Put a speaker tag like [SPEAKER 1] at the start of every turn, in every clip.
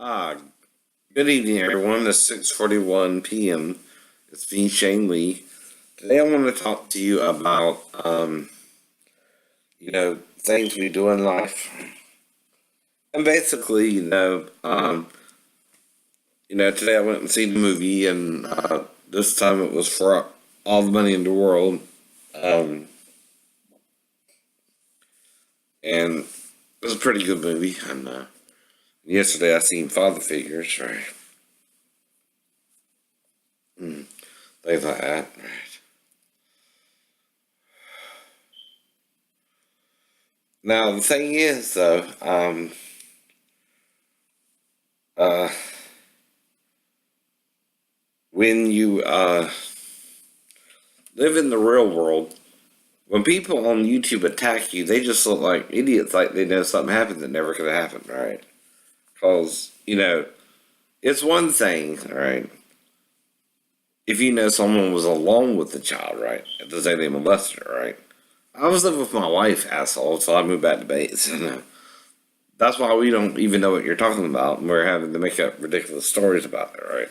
[SPEAKER 1] Ah, Good evening, everyone. It's 6:41 p.m. It's me, Shane Lee. Today, I want to talk to you about, things we do in life, and basically, today I went and seen the movie, and this time it was for all the money in the world, and it was a pretty good movie. And yesterday, I seen Father Figures, right? Things like that, right? Now the thing is, though, uh, when you live in the real world, when people on YouTube attack you, they just look like idiots, like they know something happened that never could have happened, right? Because it's one thing, right? If you know someone was alone with the child, right? It doesn't say they molested her, right? I was living with my wife, asshole, so I moved back to Bates. That's why we don't even know what you're talking about, and we're having to make up ridiculous stories about it, right?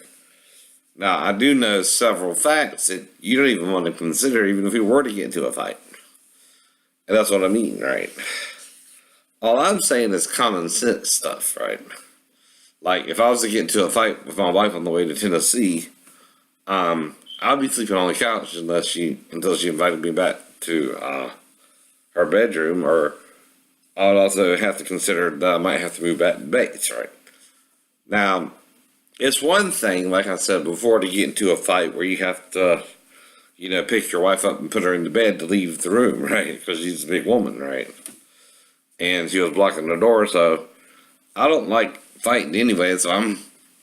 [SPEAKER 1] Now, I do know several facts that you don't even want to consider, even if we were to get into a fight. And that's what I mean, right? All I'm saying is common sense stuff, right? Like, if I was to get into a fight with my wife on the way to Tennessee, I'd be sleeping on the couch until she invited me back to her bedroom, or I would also have to consider that I might have to move back to Bates, right? Now, it's one thing, like I said before, to get into a fight where you have to, pick your wife up and put her in the bed to leave the room, right? Because she's a big woman, right? And she was blocking the door, so I don't like fighting anyway, so I'm the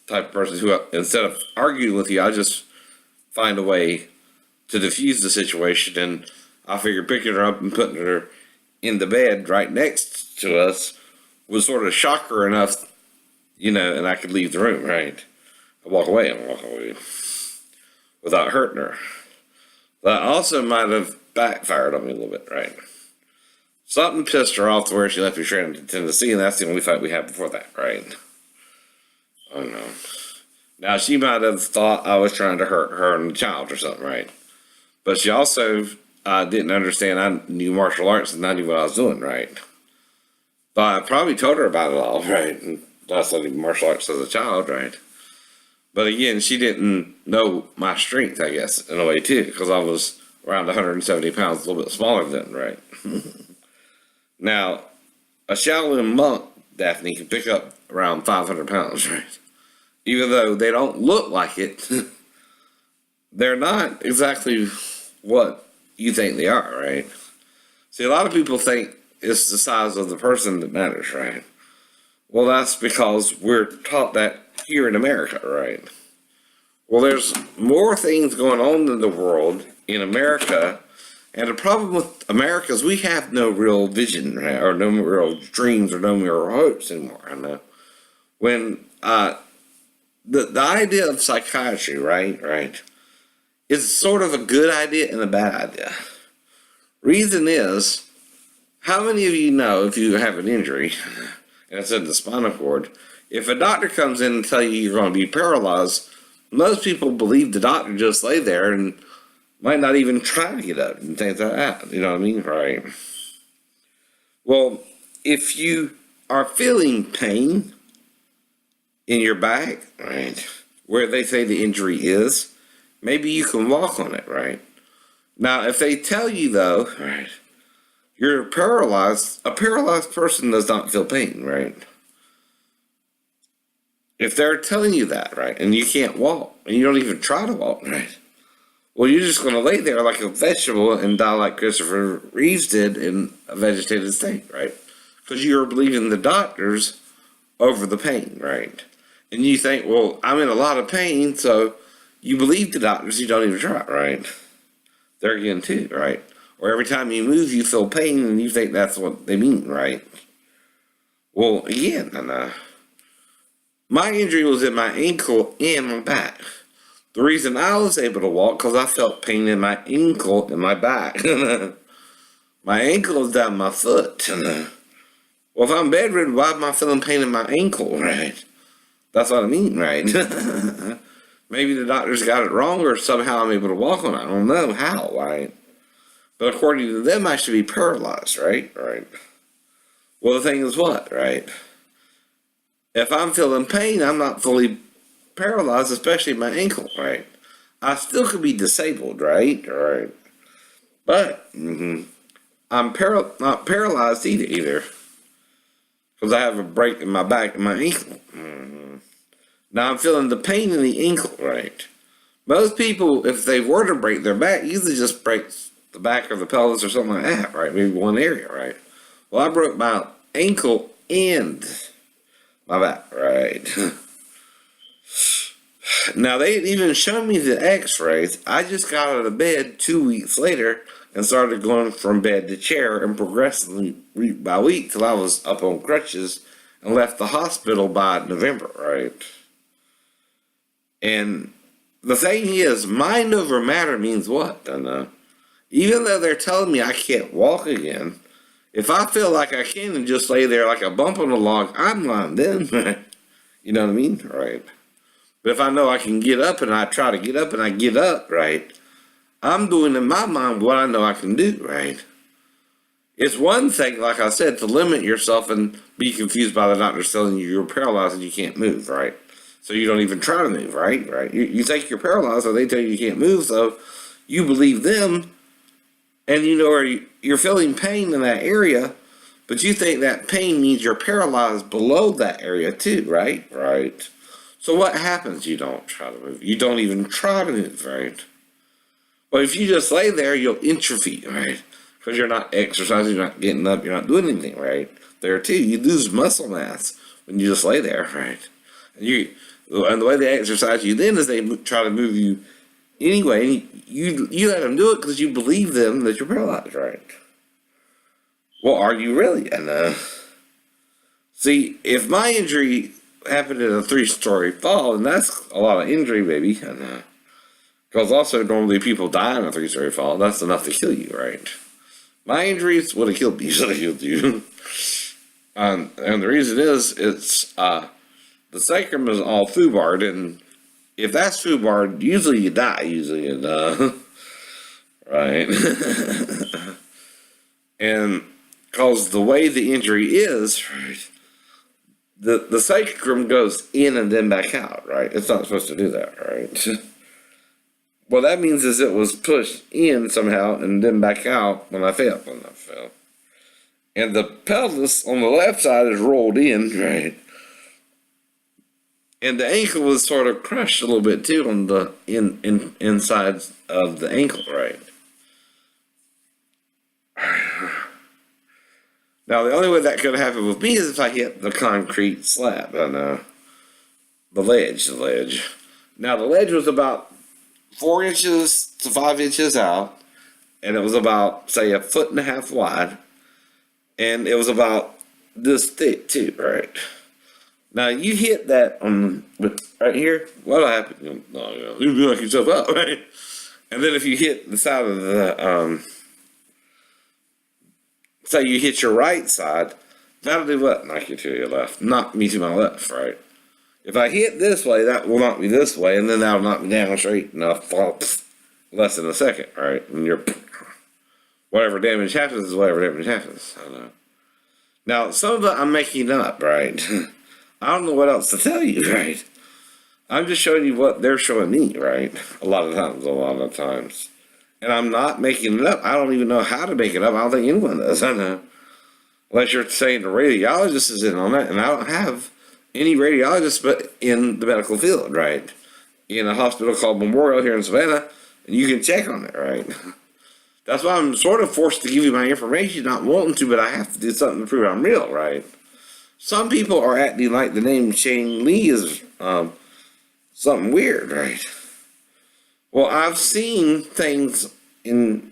[SPEAKER 1] type of person who, instead of arguing with you, I just find a way to diffuse the situation, and I figure picking her up and putting her in the bed right next to us would sort of shock her enough, and I could leave the room, right? I walk away without hurting her. That also might have backfired on me a little bit, right? Something pissed her off to where she left me straight into Tennessee, and that's the only fight we had before that, right? I don't know. Now, she might have thought I was trying to hurt her and the child or something, right? But she also didn't understand I knew martial arts and I knew what I was doing, right? But I probably told her about it all, right? And I studied martial arts as a child, right? But again, she didn't know my strength, I guess, in a way, too, because I was around 170 pounds, a little bit smaller than, right? Now, a Shaolin monk, Daphne, can pick up around 500 pounds, right? Even though they don't look like it, they're not exactly what you think they are, right? See, a lot of people think it's the size of the person that matters, right? Well, that's because we're taught that here in America, right? Well, there's more things going on in the world in America, and the problem with America is we have no real vision, right? Or no real dreams, or no real hopes anymore. I know. When the idea of psychiatry, right, is sort of a good idea and a bad idea. Reason is, how many of you know if you have an injury, and it's in the spinal cord, if a doctor comes in and tell you you're going to be paralyzed, most people believe the doctor just lay there and might not even try to get up and things like that. You know what I mean? Right. Well, if you are feeling pain in your back, right, where they say the injury is, maybe you can walk on it, right? Now, if they tell you, though, right, you're paralyzed, a paralyzed person does not feel pain, right? If they're telling you that, right, and you can't walk, and you don't even try to walk, right, well, you're just going to lay there like a vegetable and die like Christopher Reeves did in a vegetative state, right? Because you're believing the doctors over the pain, right? And you think, well, I'm in a lot of pain, so you believe the doctors, you don't even try, right? They're again too, right? Or every time you move, you feel pain, and you think that's what they mean, right? Well, again, my injury was in my ankle and my back. The reason I was able to walk, because I felt pain in my ankle and my back. My ankle is down my foot. Well, if I'm bedridden, why am I feeling pain in my ankle, right? That's what I mean, right? Maybe the doctors got it wrong, or somehow I'm able to walk on it. I don't know how, right? But according to them, I should be paralyzed, right? Right. Well, the thing is what, right? If I'm feeling pain, I'm not fully paralyzed, especially my ankle, right? I still could be disabled, right? Right. But I'm not paralyzed either, because I have a break in my back and my ankle. Now I'm feeling the pain in the ankle, right? Most people, if they were to break their back, usually just breaks the back or the pelvis or something like that, right? Maybe one area, right? Well, I broke my ankle and my back, right? Now, they didn't even show me the x-rays. I just got out of bed 2 weeks later and started going from bed to chair and progressively week by week till I was up on crutches and left the hospital by November, right? And the thing is, mind over matter means what? Even though they're telling me I can't walk again, if I feel like I can and just lay there like a bump on a log, I'm lying then. You know what I mean? Right. But if I know I can get up and I try to get up and I get up, right, I'm doing in my mind what I know I can do, right? It's one thing, like I said, to limit yourself and be confused by the doctors telling you you're paralyzed and you can't move, right? So you don't even try to move, right? Right? You think you're paralyzed, so they tell you can't move, so you believe them, and you know, or you're feeling pain in that area, but you think that pain means you're paralyzed below that area too, right? Right. So what happens? You don't try to move. You don't even try to move, right? Well, if you just lay there, you'll inch your feet, right? Because you're not exercising, you're not getting up, you're not doing anything, right? There too, you lose muscle mass when you just lay there, right? And the way they exercise you then is they try to move you anyway, and you let them do it because you believe them that you're paralyzed, right? Well, are you really? And see, if my injury happened in a 3-story fall, and that's a lot of injury, baby, and because also normally people die in a 3-story fall, that's enough to kill you, right? My injuries would have killed me, should have killed you. And the reason is, it's the sacrum is all foobarred, and if that's foobarred, usually you die, and right? And because the way the injury is, right, the sacrum goes in and then back out, right? It's not supposed to do that, right? Well, that means is it was pushed in somehow and then back out when I fell. And the pelvis on the left side is rolled in, right? And the ankle was sort of crushed a little bit too on the inside of the ankle, right? Now, the only way that could have happened with me is if I hit the concrete slab on the ledge. Now, the ledge was about 4 inches to 5 inches out, and it was about, say, 1.5 feet wide, and it was about this thick too, right? Now, you hit that on right here, what'll happen? You'll be like yourself up, right? And then if you hit the side of the, say you hit your right side, that'll do what? Knock you to your left. Knock me to my left, right? If I hit this way, that will knock me this way, and then that'll knock me down straight, and I'll fall less than a second, right? And you're, whatever damage happens is whatever damage happens. I know. Now, some of it I'm making up, right? I don't know what else to tell you, right? I'm just showing you what they're showing me, right? A lot of times. And I'm not making it up. I don't even know how to make it up. I don't think anyone does. I know. Unless you're saying the radiologist is in on it, and I don't have any radiologists but in the medical field, right? In a hospital called Memorial here in Savannah, and you can check on it, right? That's why I'm sort of forced to give you my information, not wanting to, but I have to do something to prove I'm real, right? Some people are acting like the name Shane Lee is something weird, right? Well, I've seen things in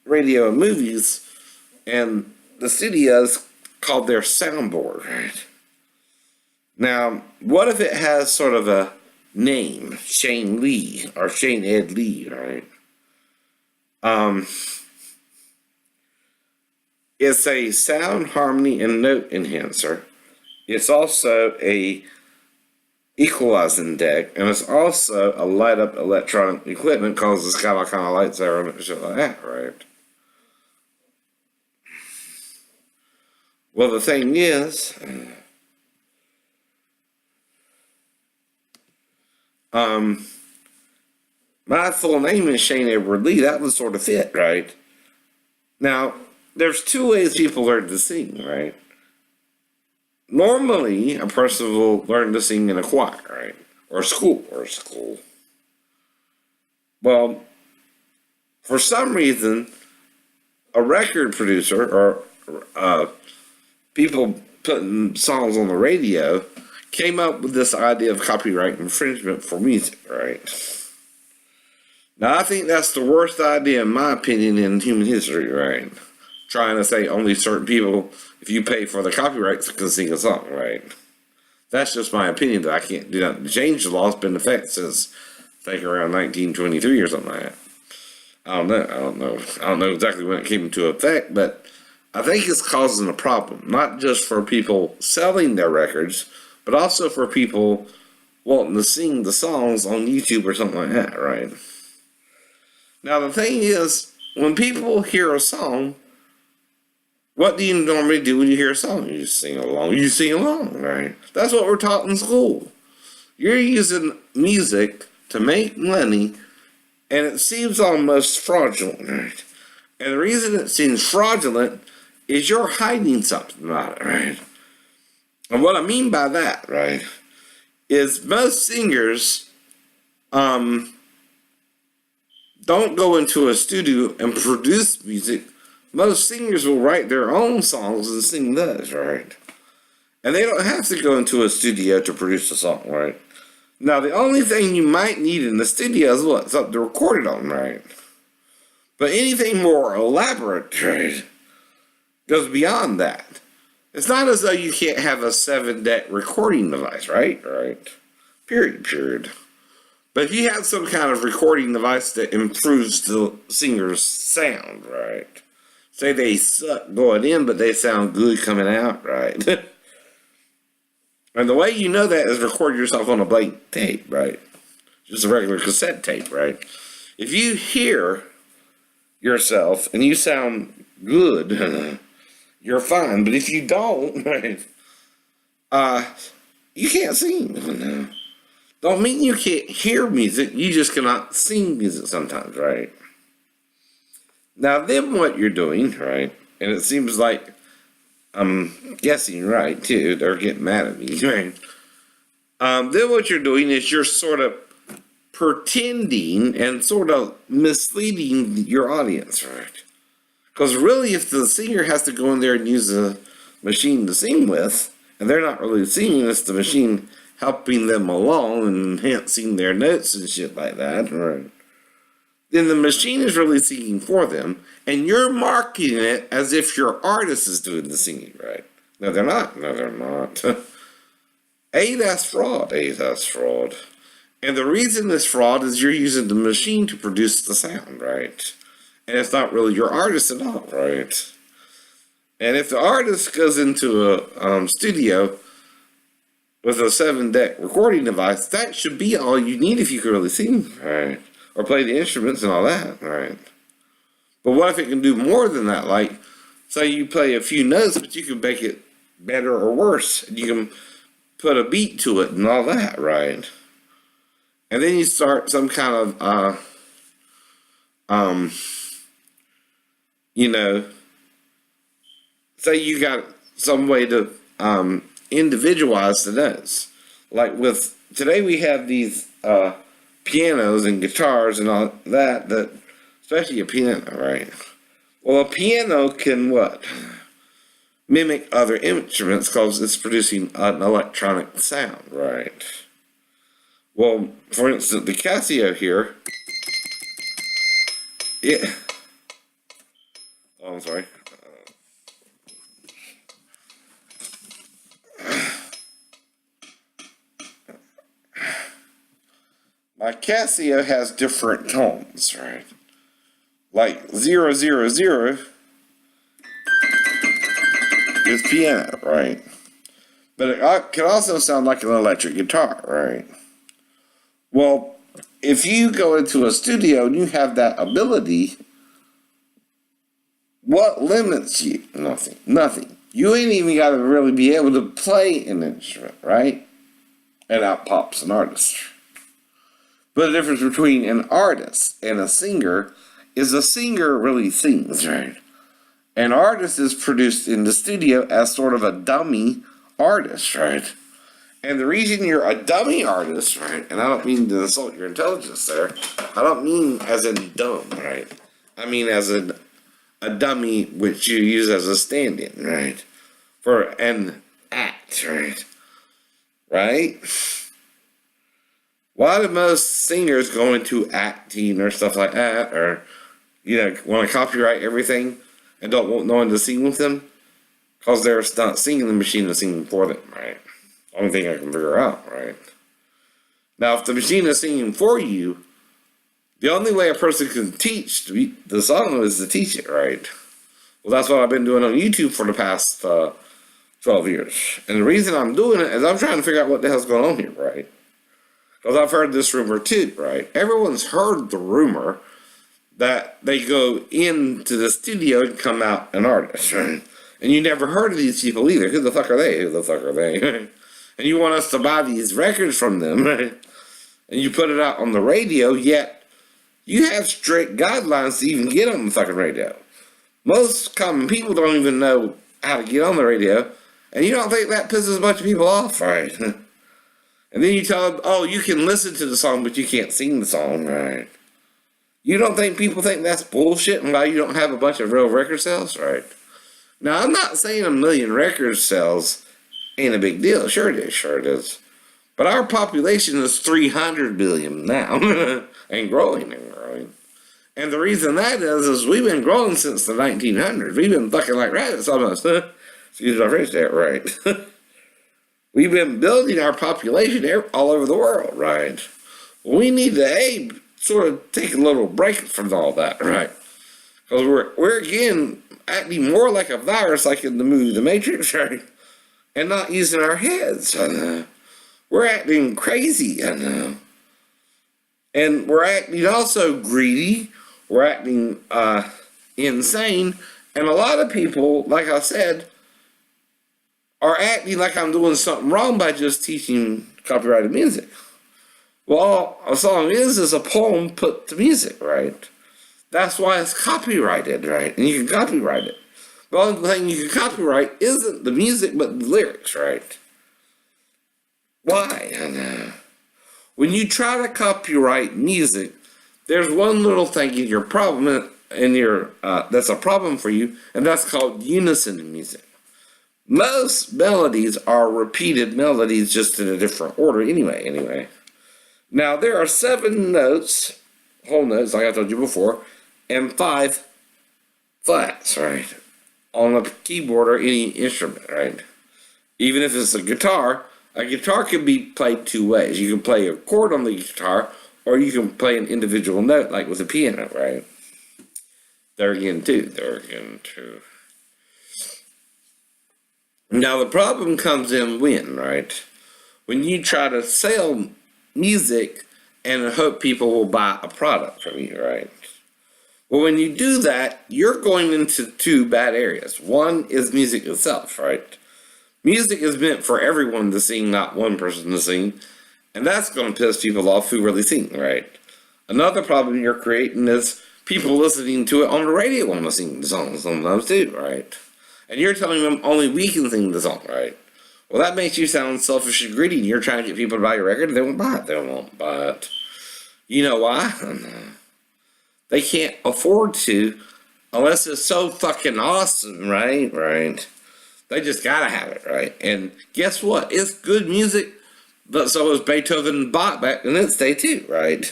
[SPEAKER 1] radio and movies, and the studios called their soundboard, right? Now, what if it has sort of a name, Shane Lee, or Shane Ed Lee, right? It's a sound, harmony, and note enhancer. It's also a equalizing deck, and it's also a light up electronic equipment because it's got all kind of lights there and shit like that, right? Well, the thing is, my full name is Shane Edward Lee. That would sort of fit, right? Now, there's two ways people learn to sing, right? Normally, a person will learn to sing in a choir, right? Or school. Well, for some reason, a record producer or people putting songs on the radio came up with this idea of copyright infringement for music, right? Now, I think that's the worst idea, in my opinion, in human history, right? Trying to say only certain people, if you pay for the copyrights, can sing a song, right? That's just my opinion that I can't do nothing to change. The law's been in effect since, I think, around 1923 or something like that. I don't know exactly when it came into effect, but I think it's causing a problem, not just for people selling their records, but also for people wanting to sing the songs on YouTube or something like that, right? Now, the thing is, when people hear a song, what do you normally do when you hear a song? You just sing along. You sing along, right? That's what we're taught in school. You're using music to make money, and it seems almost fraudulent, right? And the reason it seems fraudulent is you're hiding something about it, right? And what I mean by that, right, is most singers don't go into a studio and produce music. Most singers will write their own songs and sing those, right? And they don't have to go into a studio to produce a song, right? Now, the only thing you might need in the studio is what? Something to record it on, right? But anything more elaborate, right, goes beyond that. It's not as though you can't have a 7-deck recording device, right? Right. Period. But if you have some kind of recording device that improves the singer's sound, right? Say they suck going in, but they sound good coming out, right? And the way you know that is record yourself on a blank tape, right? Just a regular cassette tape, right? If you hear yourself and you sound good, you're fine. But if you don't, right, you can't sing. Don't mean you can't hear music, you just cannot sing music sometimes, right? Now then what you're doing, right, and it seems like I'm guessing right too, they're getting mad at me, right? Then what you're doing is you're sort of pretending and sort of misleading your audience, right? Because really, if the singer has to go in there and use a machine to sing with, and they're not really singing, it's the machine helping them along and enhancing their notes and shit like that, right? Then the machine is really singing for them, and you're marketing it as if your artist is doing the singing, right? No, they're not. That's fraud. That's fraud. And the reason it's fraud is you're using the machine to produce the sound, right? And it's not really your artist at all, right? And if the artist goes into a studio with a 7-deck recording device, that should be all you need if you can really sing, right? Or play the instruments and all that, right? But what if it can do more than that? Like, say you play a few notes, but you can make it better or worse. And you can put a beat to it and all that, right? And then you start some kind of, say you got some way to individualize the notes. Like with, today we have these pianos and guitars and all that, especially a piano, right? Well, a piano can what? Mimic other instruments because it's producing an electronic sound, right? Well, for instance, the Casio here, I'm sorry. My Casio has different tones, right? Like 000 is piano, right? But it can also sound like an electric guitar, right? Well, if you go into a studio and you have that ability, what limits you? Nothing. Nothing. You ain't even got to really be able to play an instrument, right? And out pops an artist. But the difference between an artist and a singer is a singer really sings, right? An artist is produced in the studio as sort of a dummy artist, right? And the reason you're a dummy artist, right? And I don't mean to insult your intelligence there. I don't mean as in dumb, right? I mean as in a dummy which you use as a stand-in, right? For an act, right? Right? Why do most singers go into acting or stuff like that, or, want to copyright everything and don't want no one to sing with them? Because they're not singing, the machine is singing for them, right? Only thing I can figure out, right? Now, if the machine is singing for you, the only way a person can teach the song is to teach it, right? Well, that's what I've been doing on YouTube for the past 12 years. And the reason I'm doing it is I'm trying to figure out what the hell's going on here, right? Because I've heard this rumor too, right? Everyone's heard the rumor that they go into the studio and come out an artist, right? And you never heard of these people either. Who the fuck are they? Who the fuck are they? And you want us to buy these records from them, right? And you put it out on the radio, yet you have strict guidelines to even get on the fucking radio. Most common people don't even know how to get on the radio, and you don't think that pisses a bunch of people off, right? And then you tell them, oh, you can listen to the song, but you can't sing the song, right? You don't think people think that's bullshit and why you don't have a bunch of real record sales, right? Now, I'm not saying 1 million record sales ain't a big deal. Sure it is. But our population is 300 billion now, and growing and growing. And the reason that is we've been growing since the 1900s. We've been fucking like rabbits almost. Excuse my French there, right? We've been building our population all over the world, right? We need to, sort of take a little break from all that, right? Because we're again acting more like a virus, like in the movie The Matrix, right? And not using our heads. We're acting crazy, and we're acting also greedy. We're acting insane, and a lot of people, like I said, are acting like I'm doing something wrong by just teaching copyrighted music. Well, all a song is a poem put to music, right? That's why it's copyrighted, right? And you can copyright it. The only thing you can copyright isn't the music, but the lyrics, right? Why? When you try to copyright music, there's one little thing in your problem, that's a problem for you, and that's called unison music. Most melodies are repeated melodies, just in a different order anyway. Now, there are 7 notes, whole notes, like I told you before, and 5 flats, right? On a keyboard or any instrument, right? Even if it's a guitar can be played 2 ways. You can play a chord on the guitar, or you can play an individual note, like with a piano, right? There again, too. Now, the problem comes in when, right? When you try to sell music and hope people will buy a product from you, right? Well, when you do that, you're going into 2 bad areas. One is music itself, right? Music is meant for everyone to sing, not one person to sing. And that's going to piss people off who really sing, right? Another problem you're creating is people listening to it on the radio want to sing the song sometimes too, right? And you're telling them only we can sing the song, right? Well, that makes you sound selfish and greedy, and you're trying to get people to buy your record, and they won't buy it. They won't buy it. You know why? They can't afford to unless it's so fucking awesome, right? Right. They just gotta have it, right? And guess what? It's good music, but so is Beethoven and Bach back in its day too, right?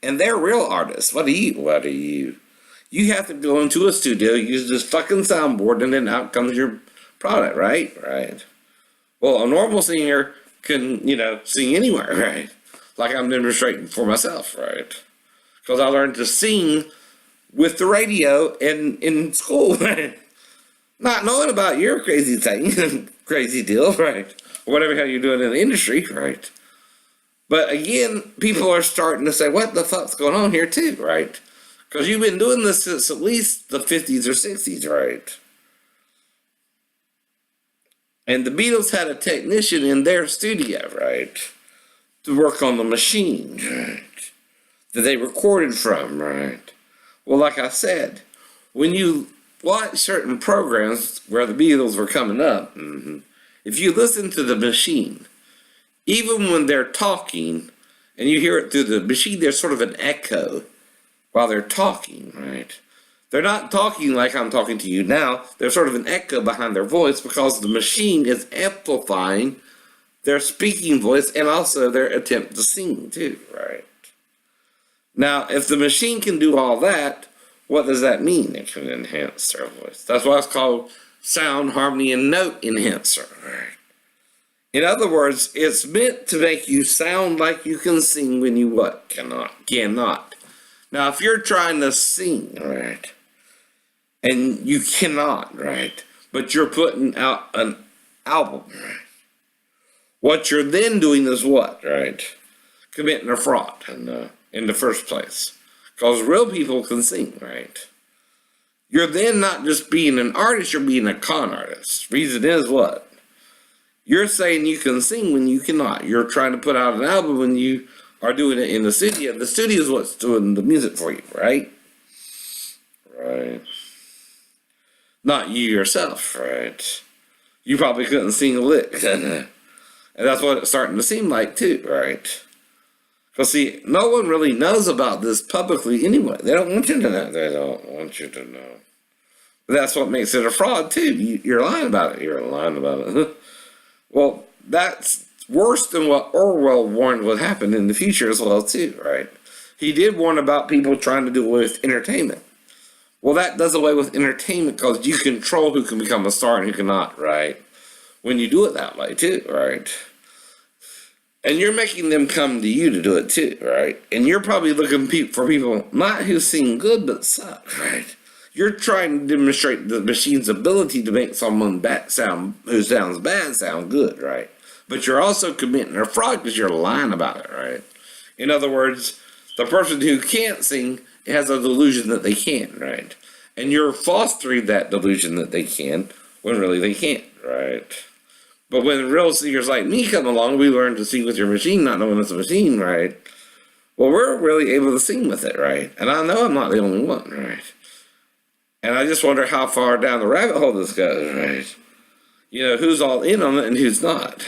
[SPEAKER 1] And they're real artists. What are you? You have to go into a studio, use this fucking soundboard, and then out comes your product, right? Right. Well, a normal singer can, sing anywhere, right? Like I'm demonstrating for myself, right? Because I learned to sing with the radio in school, right? Not knowing about your crazy thing, crazy deal, right? or whatever hell you're doing in the industry, right? But again, people are starting to say, what the fuck's going on here too, right? Because you've been doing this since at least the 50s or 60s, right? And the Beatles had a technician in their studio, right, to work on the machine, right, that they recorded from, right? Well, like I said, when you watch certain programs where the Beatles were coming up, if you listen to the machine, even when they're talking and you hear it through the machine, there's sort of an echo while they're talking, right? They're not talking like I'm talking to you now. There's sort of an echo behind their voice because the machine is amplifying their speaking voice and also their attempt to sing too, right? Now, if the machine can do all that, what does that mean? It can enhance their voice. That's why it's called sound, harmony, and note enhancer, right? In other words, it's meant to make you sound like you can sing when you what? Cannot. Now, if you're trying to sing, right, and you cannot, right, but you're putting out an album, right, what you're then doing is what, right? Committing a fraud in the first place. Because real people can sing, right? You're then not just being an artist, you're being a con artist. Reason is what? You're saying you can sing when you cannot. You're trying to put out an album when you are doing it in the studio. The studio is what's doing the music for you, right? Right. Not you yourself, right? You probably couldn't sing a lick. And that's what it's starting to seem like too, right? Because see, no one really knows about this publicly anyway. They don't want you to know. They don't want you to know. But that's what makes it a fraud too. You're lying about it. You're lying about it. Well, that's worse than what Orwell warned would happen in the future as well too, right? He did warn about people trying to do away with entertainment. Well, that does away with entertainment because you control who can become a star and who cannot, right? When you do it that way too, right? And you're making them come to you to do it too, right? And you're probably looking for people not who sing good but suck, right? You're trying to demonstrate the machine's ability to make someone who sounds bad sound good, right? But you're also committing a fraud because you're lying about it, right? In other words, the person who can't sing has a delusion that they can, right? And you're fostering that delusion that they can when really they can't, right? But when real singers like me come along, we learn to sing with your machine, not knowing it's a machine, right? Well, we're really able to sing with it, right? And I know I'm not the only one, right? And I just wonder how far down the rabbit hole this goes, right? You know, who's all in on it and who's not.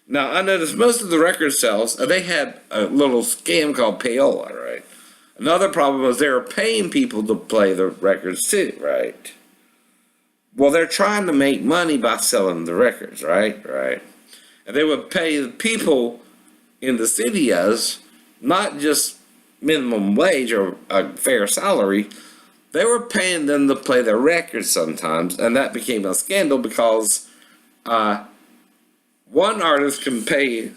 [SPEAKER 1] Now, I noticed most of the record sales, they had a little scam called payola, right? Another problem was they were paying people to play the records too, right? Well, they're trying to make money by selling the records, right? Right. And they would pay the people in the studios not just minimum wage or a fair salary. They were paying them to play their records sometimes, and that became a scandal because one artist can pay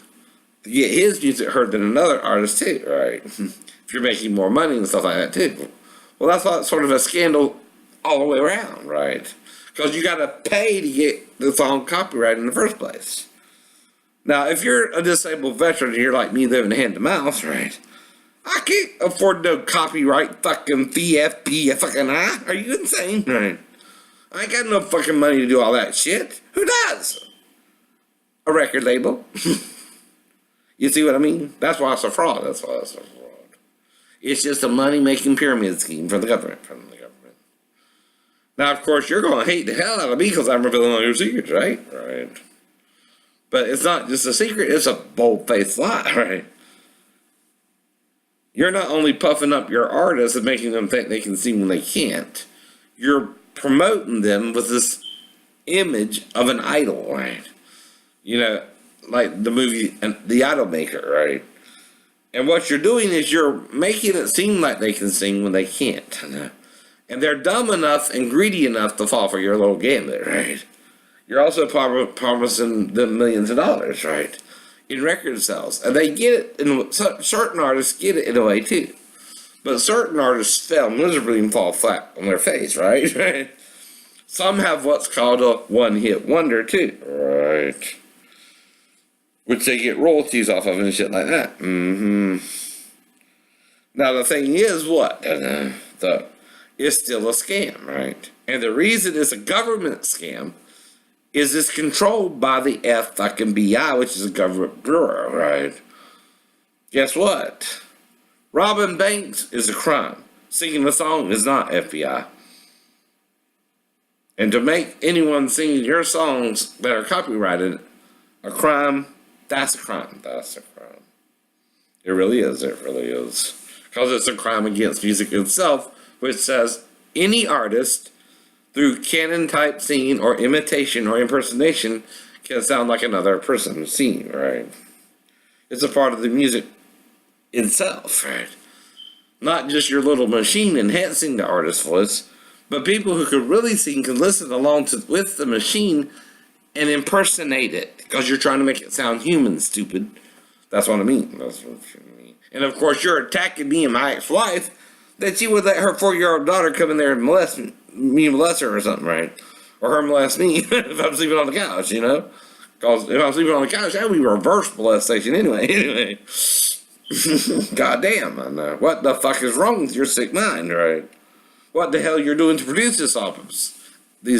[SPEAKER 1] to get his music heard than another artist too, right? If you're making more money and stuff like that too. Well, that's why it's sort of a scandal all the way around, right? Because you got to pay to get the song copyrighted in the first place. Now, if you're a disabled veteran and you're like me living hand to mouth, right? I can't afford no copyright fucking FP fucking I. Are you insane? Right? I ain't got no fucking money to do all that shit. Who does? A record label. You see what I mean? That's why it's a fraud. That's why it's a fraud. It's just a money-making pyramid scheme for the government. Now, of course, you're going to hate the hell out of me because I'm revealing all your secrets, right? Right. But it's not just a secret, it's a bold-faced lie, right? You're not only puffing up your artists and making them think they can sing when they can't, you're promoting them with this image of an idol, right? You know, like the movie The Idol Maker, right? And what you're doing is you're making it seem like they can sing when they can't. And they're dumb enough and greedy enough to fall for your little gambit, right? You're also promising them millions of dollars, right? In record sales. And they get it, and certain artists get it in a way too. But certain artists fail miserably and fall flat on their face, right? Some have what's called a one-hit wonder too, right? which they get royalties off of and shit like that. Now the thing is, what? It's still a scam, right? And the reason it's a government scam is it's controlled by the FBI, which is a government bureau, right? Guess what? Robbing banks is a crime. Singing a song is not FBI. And to make anyone singing your songs that are copyrighted a crime, that's a crime. That's a crime. It really is. It really is. Because it's a crime against music itself, which says any artist, through canon-type singing or imitation or impersonation, can sound like another person singing, right? It's a part of the music itself, right? Not just your little machine enhancing the artist's voice, but people who could really sing can listen along with the machine and impersonate it, because you're trying to make it sound human, stupid. That's what I mean. That's what I mean. And of course, you're attacking me and my ex-wife that she would let her 4-year-old daughter come in there and molest her or something, right? Or her molest me if I'm sleeping on the couch, you know? Because if I'm sleeping on the couch, that would be reverse molestation anyway. God damn, I know. What the fuck is wrong with your sick mind, right? What the hell you're doing to produce these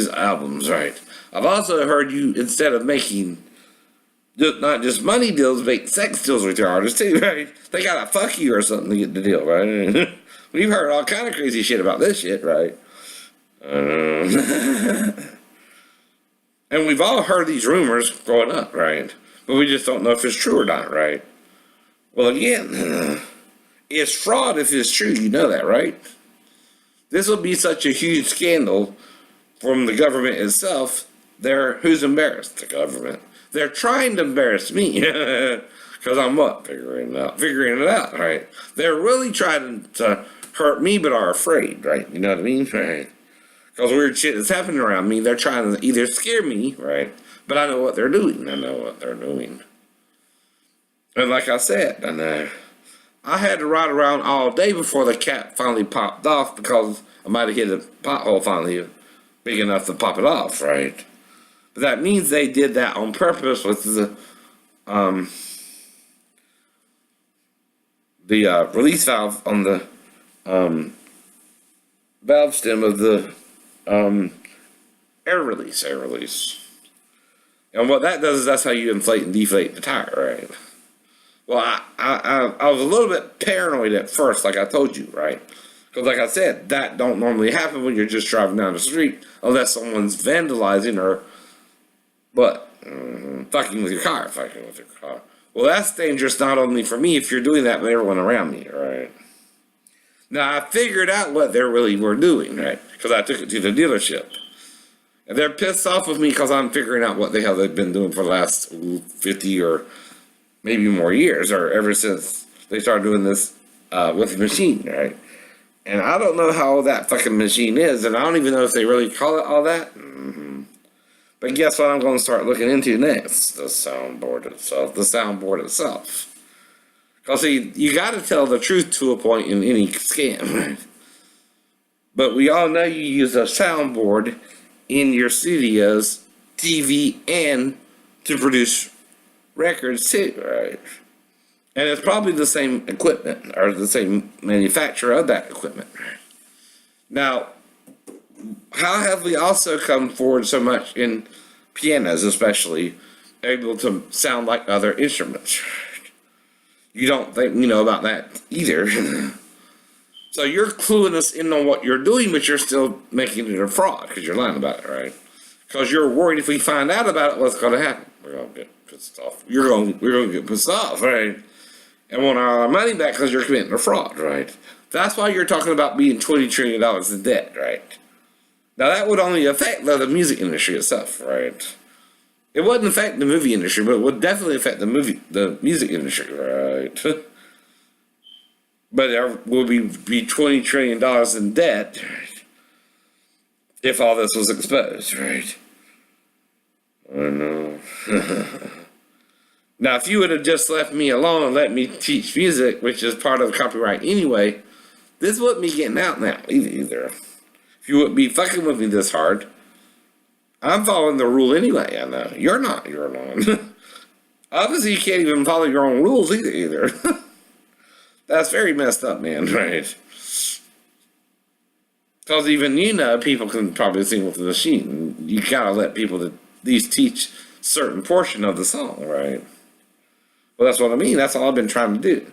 [SPEAKER 1] albums, right? I've also heard you, instead of making not just money deals, make sex deals with your artists too, right? They gotta fuck you or something to get the deal, right? We've heard all kind of crazy shit about this shit, right? And we've all heard these rumors growing up, right? But we just don't know if it's true or not, right? Well, again, it's fraud if it's true, you know that, right? This will be such a huge scandal from the government itself. Who's embarrassed? The government. They're trying to embarrass me. Because I'm what? Figuring it out, right? They're really trying to hurt me, but are afraid, right? You know what I mean? Right? Because weird shit is happening around me. They're trying to either scare me, right? But I know what they're doing. And like I said, I had to ride around all day before the cap finally popped off, because I might have hit a pothole finally big enough to pop it off, right? But that means they did that on purpose with the release valve on the valve stem of the air release. And what that does is that's how you inflate and deflate the tire, right? Well, I was a little bit paranoid at first, like I told you, right? Because like I said, that don't normally happen when you're just driving down the street, unless someone's vandalizing or fucking with your car. Well, that's dangerous not only for me if you're doing that, but everyone around me, right? Now, I figured out what they really were doing, right? Because I took it to the dealership. And they're pissed off with me because I'm figuring out what the hell they've been doing for the last 50 or maybe more years, or ever since they started doing this with the machine, right? And I don't know how old that fucking machine is, and I don't even know if they really call it all that. But guess what I'm going to start looking into next? The soundboard itself. Because see, you got to tell the truth to a point in any scam, right? But we all know you use a soundboard in your studios, TV, and to produce records too, right? And it's probably the same equipment, or the same manufacturer of that equipment. Now, how have we also come forward so much in pianos, especially, able to sound like other instruments? You don't think you know about that either. So you're cluing us in on what you're doing, but you're still making it a fraud because you're lying about it, right? Because you're worried if we find out about it, what's going to happen? We're going to get pissed off. We're going to get pissed off, right? And want our money back because you're committing a fraud, right? That's why you're talking about being $20 trillion in debt, right? Now that would only affect the music industry itself, right? It wouldn't affect the movie industry, but it would definitely affect the music industry, right? But there will be $20 trillion in debt, right? If all this was exposed, right? I know. Now, if you would have just left me alone and let me teach music, which is part of copyright anyway, this wouldn't be getting out now either. If you wouldn't be fucking with me this hard, I'm following the rule anyway. I know you're not. Obviously, you can't even follow your own rules either. That's very messed up, man, right? Because even people can probably sing with the machine. You gotta let people at least teach certain portion of the song, right? Well, that's what I mean. That's all I've been trying to do.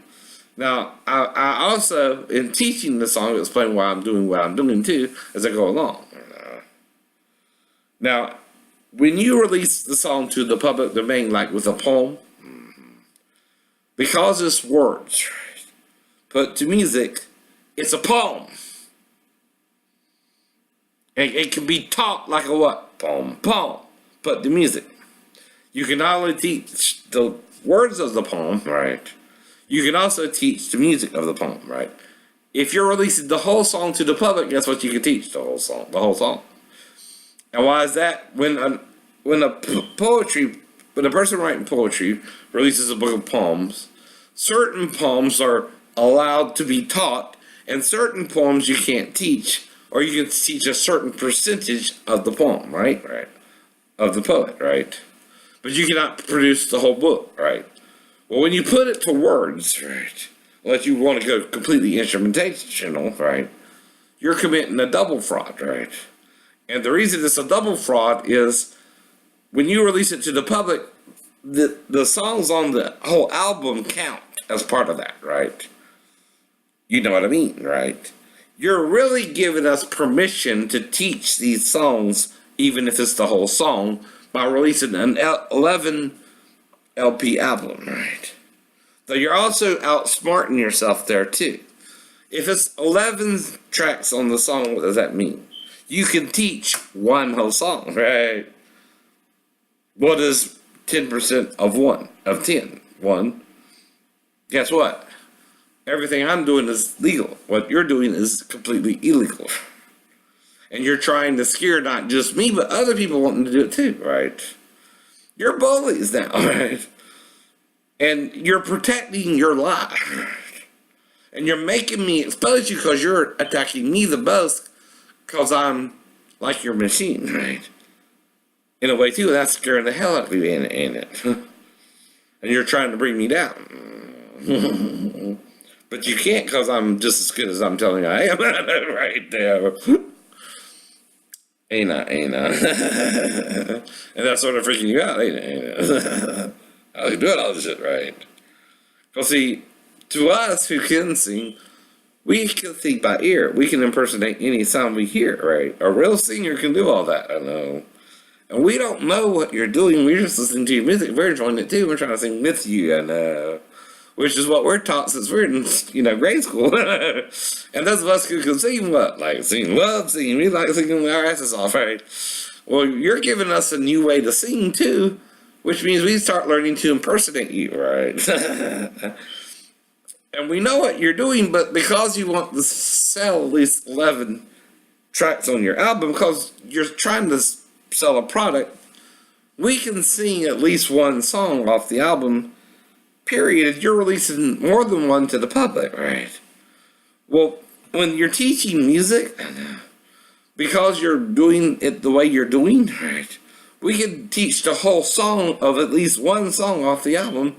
[SPEAKER 1] Now, I also, in teaching the song, explain why I'm doing what I'm doing too, as I go along. Now, when you release the song to the public domain, like with a poem, because it's words, right, put to music, it's a poem. It can be taught like a what? Poem. Put to music. You can not only teach the words of the poem, right? You can also teach the music of the poem, right? If you're releasing the whole song to the public, guess what you can teach? The whole song. And why is that? When a person writing poetry releases a book of poems, certain poems are allowed to be taught, and certain poems you can't teach, or you can teach a certain percentage of the poem, right? Of the poet, right? But you cannot produce the whole book, right? Well, when you put it to words, right, unless you want to go completely instrumentational, right, you're committing a double fraud, right? And the reason it's a double fraud is when you release it to the public, the songs on the whole album count as part of that, right? You know what I mean, right? You're really giving us permission to teach these songs, even if it's the whole song, by releasing an 11 LP album, right? So you're also outsmarting yourself there too. If it's 11 tracks on the song, what does that mean? You can teach one whole song, right? What is 10% of 1, of 10? 1. Guess what? Everything I'm doing is legal. What you're doing is completely illegal. And you're trying to scare not just me, but other people wanting to do it too, right? You're bullies now, right? And you're protecting your life. And you're making me expose you because you're attacking me the most because I'm like your machine, right? In a way too, that's scaring the hell out of you, ain't it? And you're trying to bring me down. But you can't because I'm just as good as I'm telling you I am right there. Ain't I? And that's sort of freaking you out, ain't it? I can do all this shit, right? Because see, to us who can sing, we can sing by ear. We can impersonate any sound we hear, right? A real singer can do all that, I know. And we don't know what you're doing. We're just listening to your music. We're enjoying it too. We're trying to sing with you, I know. Which is what we're taught since we're in, grade school. And those of us who can sing what? Like sing love, singing, we like singing our asses off, right? Well, you're giving us a new way to sing too, which means we start learning to impersonate you, right? And we know what you're doing, but because you want to sell at least 11 tracks on your album, because you're trying to sell a product, we can sing at least one song off the album, period. You're releasing more than one to the public, right? Well, when you're teaching music, because you're doing it the way you're doing, right, we can teach the whole song of at least one song off the album.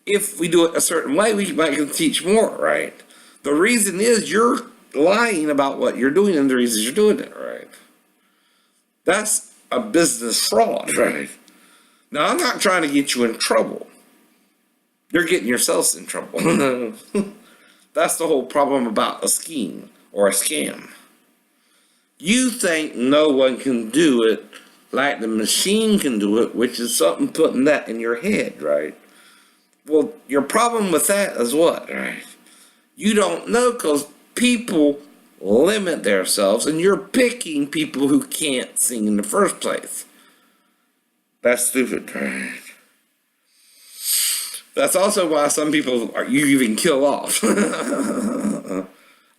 [SPEAKER 1] If we do it a certain way, we might can teach more, right? The reason is you're lying about what you're doing and the reasons you're doing it, right? That's a business fraud, right? Now, I'm not trying to get you in trouble. You're getting yourselves in trouble. That's the whole problem about a scheme or a scam. You think no one can do it like the machine can do it, which is something putting that in your head, right? Well, your problem with that is what, right? You don't know because people limit themselves and you're picking people who can't sing in the first place. That's stupid, right? That's also why some people you even kill off.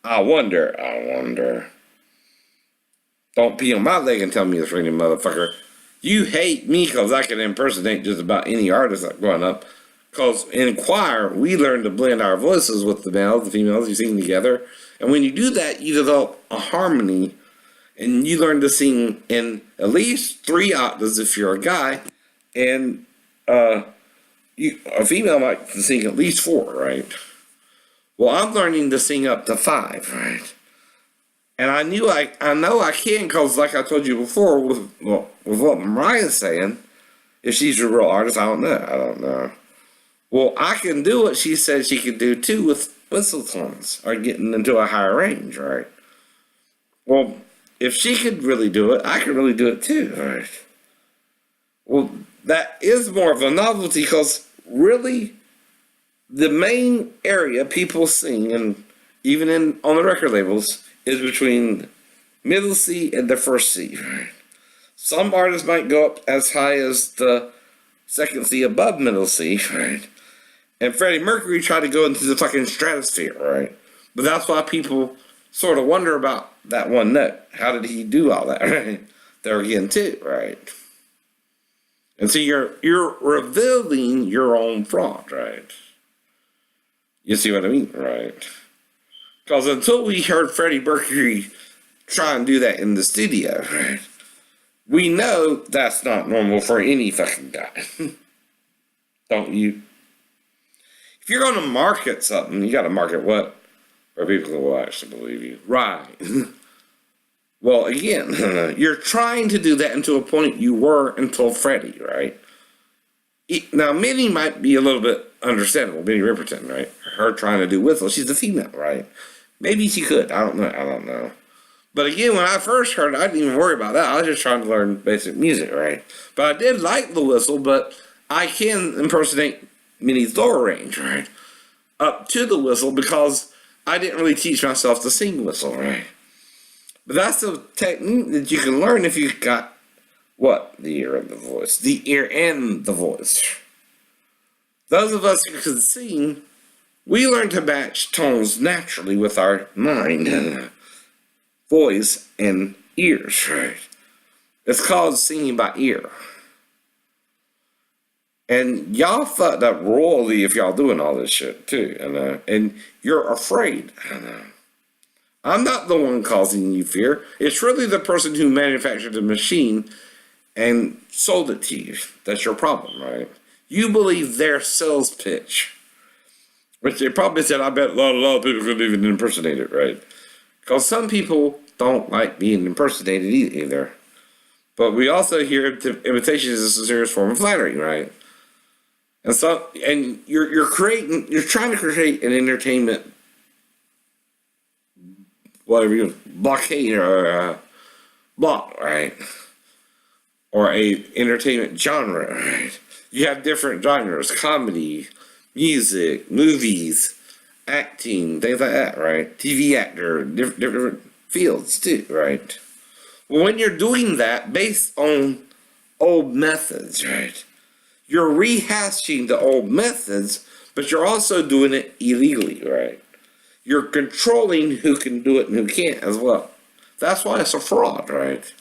[SPEAKER 1] I wonder. Don't pee on my leg and tell me this freaking motherfucker. You hate me because I can impersonate just about any artist growing up. Because in choir, we learn to blend our voices with the males, the females, you sing together. And when you do that, you develop a harmony. And you learn to sing in at least 3 octaves if you're a guy. And A female might sing at least 4, right? Well, I'm learning to sing up to 5, right? And I know I can, because like I told you before, with what Mariah's saying, if she's a real artist, I don't know. Well, I can do what she said she could do too with whistle tones, or getting into a higher range, right? Well, if she could really do it, I could really do it too, right? Well, that is more of a novelty, because really, the main area people sing, and even on the record labels, is between middle C and the first C, right? Some artists might go up as high as the second C above middle C, right? And Freddie Mercury tried to go into the fucking stratosphere, right? But that's why people sort of wonder about that one note. How did he do all that, right? There again, too, right? And so you're revealing your own fraud, right? You see what I mean, right? Because until we heard Freddie Mercury try and do that in the studio, right? We know that's not normal for any fucking guy. Don't you? If you're going to market something, you got to market what? Where people will actually believe you. Right. Well, again, you're trying to do that until a point you were until Freddie, right? Now, Minnie might be a little bit understandable, Minnie Riperton, right? Her trying to do whistle, she's a female, right? Maybe she could, I don't know. But again, when I first heard it, I didn't even worry about that. I was just trying to learn basic music, right? But I did like the whistle, but I can impersonate Minnie's lower range, right? Up to the whistle, because I didn't really teach myself to sing whistle, right? But that's a technique that you can learn if you've got, what? The ear and the voice. The ear and the voice. Those of us who can sing, we learn to match tones naturally with our mind, voice, and ears, right? It's called singing by ear. And y'all fucked up royally if y'all doing all this shit, too. And you're afraid. I'm not the one causing you fear. It's really the person who manufactured the machine and sold it to you. That's your problem, right? You believe their sales pitch. Which they probably said, I bet a lot of people couldn't even impersonate it, right? Because some people don't like being impersonated either. But we also hear imitation is a serious form of flattery, right? And you're trying to create an entertainment, whatever blockade or block, right? Or a entertainment genre, right? You have different genres: comedy, music, movies, acting, things like that, right? TV actor, different fields too, right? Well, when you're doing that based on old methods, right? You're rehashing the old methods, but you're also doing it illegally, right? You're controlling who can do it and who can't as well. That's why it's a fraud, right?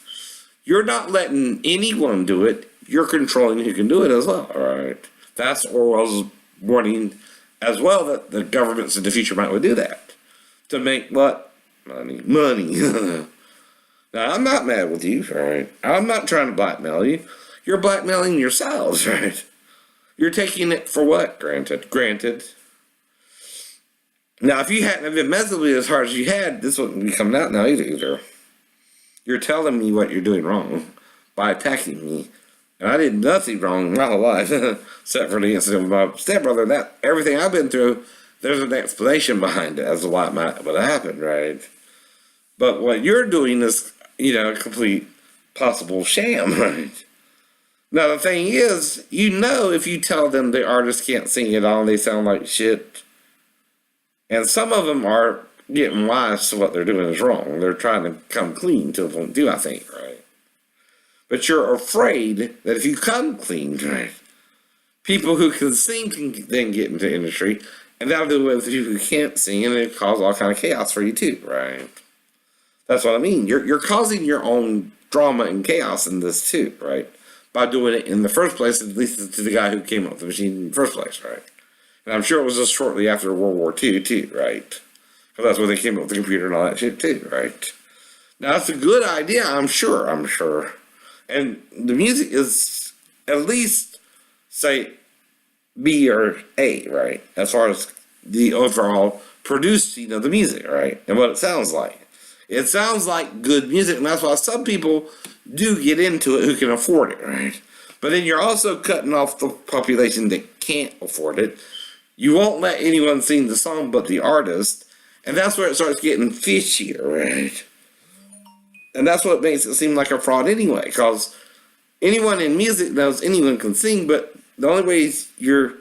[SPEAKER 1] You're not letting anyone do it. You're controlling who can do it as well, right? That's Orwell's warning as well, that the governments in the future might would do that. To make what? Money. Now, I'm not mad with you, right? I'm not trying to blackmail you. You're blackmailing yourselves, right? You're taking it for what? Granted. Now, if you hadn't been mentally as hard as you had, this wouldn't be coming out now either. You're telling me what you're doing wrong by attacking me. And I did nothing wrong in my whole life, except for the incident with my stepbrother. That everything I've been through, there's an explanation behind it as to why it might have happened, right? But what you're doing is, a complete possible sham, right? Now, the thing is, if you tell them the artist can't sing at all, they sound like shit. And some of them are getting wise to what they're doing is wrong. They're trying to come clean to a point too, I think, right? But you're afraid that if you come clean, right, people who can sing can then get into the industry, and that'll do it with people who can't sing, and it cause all kind of chaos for you too, right? That's what I mean. You're causing your own drama and chaos in this too, right? By doing it in the first place, at least to the guy who came up with the machine in the first place, right? And I'm sure it was just shortly after World War II too, right? Because that's when they came up with the computer and all that shit too, right? Now, it's a good idea, I'm sure. And the music is at least, say, B or A, right? As far as the overall producing of the music, right? And what it sounds like. It sounds like good music, and that's why some people do get into it who can afford it, right? But then you're also cutting off the population that can't afford it. You won't let anyone sing the song but the artist, and that's where it starts getting fishier, right? And that's what makes it seem like a fraud anyway, because anyone in music knows anyone can sing, but the only ways you're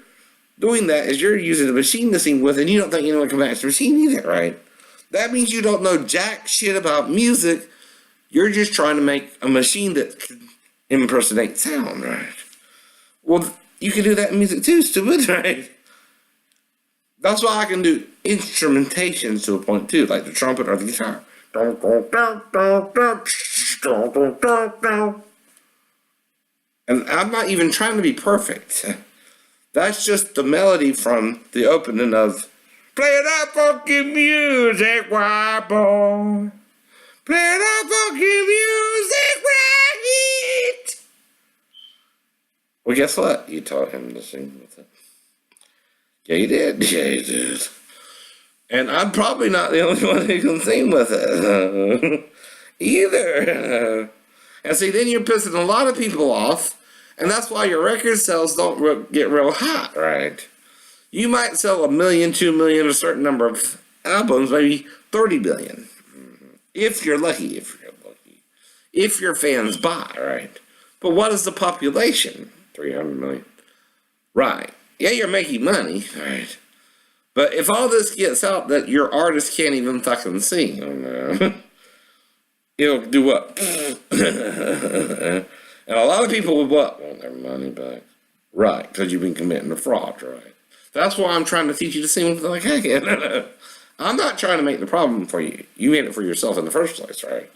[SPEAKER 1] doing that is you're using a machine to sing with, and you don't think anyone can match the machine either, right? That means you don't know jack shit about music. You're just trying to make a machine that can impersonate sound, right? Well, you can do that in music too, stupid, right? That's why I can do instrumentations to a point too, like the trumpet or the guitar. And I'm not even trying to be perfect. That's just the melody from the opening of Play that funky music, white boy. Play that funky music, right? Well, guess what? You taught him to sing with it. Yeah, you did. Yeah, you did. And I'm probably not the only one who can sing with it. Either. And see, then you're pissing a lot of people off, and that's why your record sales don't get real hot, right? You might sell 1 million, 2 million, a certain number of albums, maybe 30 billion. If you're lucky, if your fans buy, right? But what is the population? 300 million. Right. Yeah, you're making money, right? But if all this gets out that your artist can't even fucking sing, it'll do what? And a lot of people will what? Want their money back. Right, because you've been committing a fraud, right? That's why I'm trying to teach you to sing with like I can. I'm not trying to make the problem for you. You made it for yourself in the first place, right?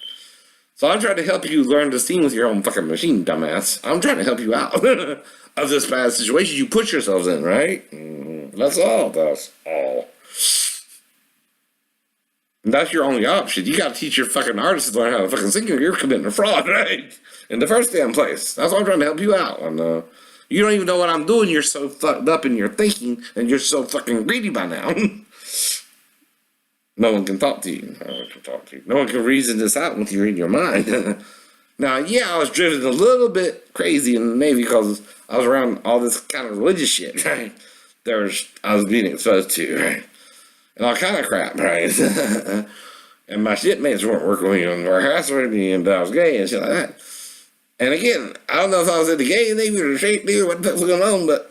[SPEAKER 1] So I'm trying to help you learn to sing with your own fucking machine, dumbass. I'm trying to help you out of this bad situation you put yourselves in, right? That's all. That's all. And that's your only option. You got to teach your fucking artists to learn how to fucking sing, or you're committing a fraud, right? In the first damn place. That's why I'm trying to help you out. And you don't even know what I'm doing. You're so fucked up in your thinking, and you're so fucking greedy by now. No one can talk to you. No one can talk to you. No one can reason this out with you in your mind. Now, yeah, I was driven a little bit crazy in the Navy because I was around all this kind of religious shit, right? I was being exposed to, right? And all kind of crap, right? And my shipmates weren't working with me and were harassing me, and I was gay and shit like that. And again, I don't know if I was in the gay Navy or the straight Navy or what the fuck was going on, but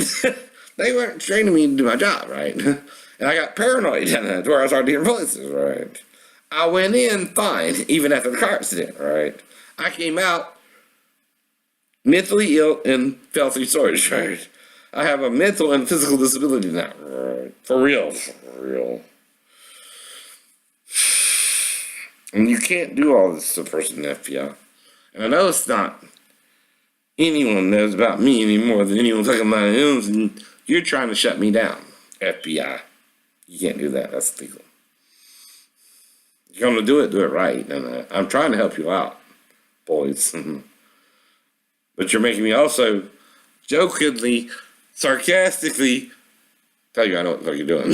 [SPEAKER 1] they weren't training me to do my job, right? And I got paranoid to where I started hearing voices, right? I went in fine, even after the car accident, right? I came out mentally ill and fell through storage, right? I have a mental and physical disability now, right? For real. And you can't do all this to a person in the FBI. And I know it's not anyone knows about me any more than anyone talking about him, and you're trying to shut me down, FBI. You can't do that. That's illegal. You're going to do it right. And I'm trying to help you out, boys. But you're making me also jokingly, sarcastically tell you I know what the fuck you're doing.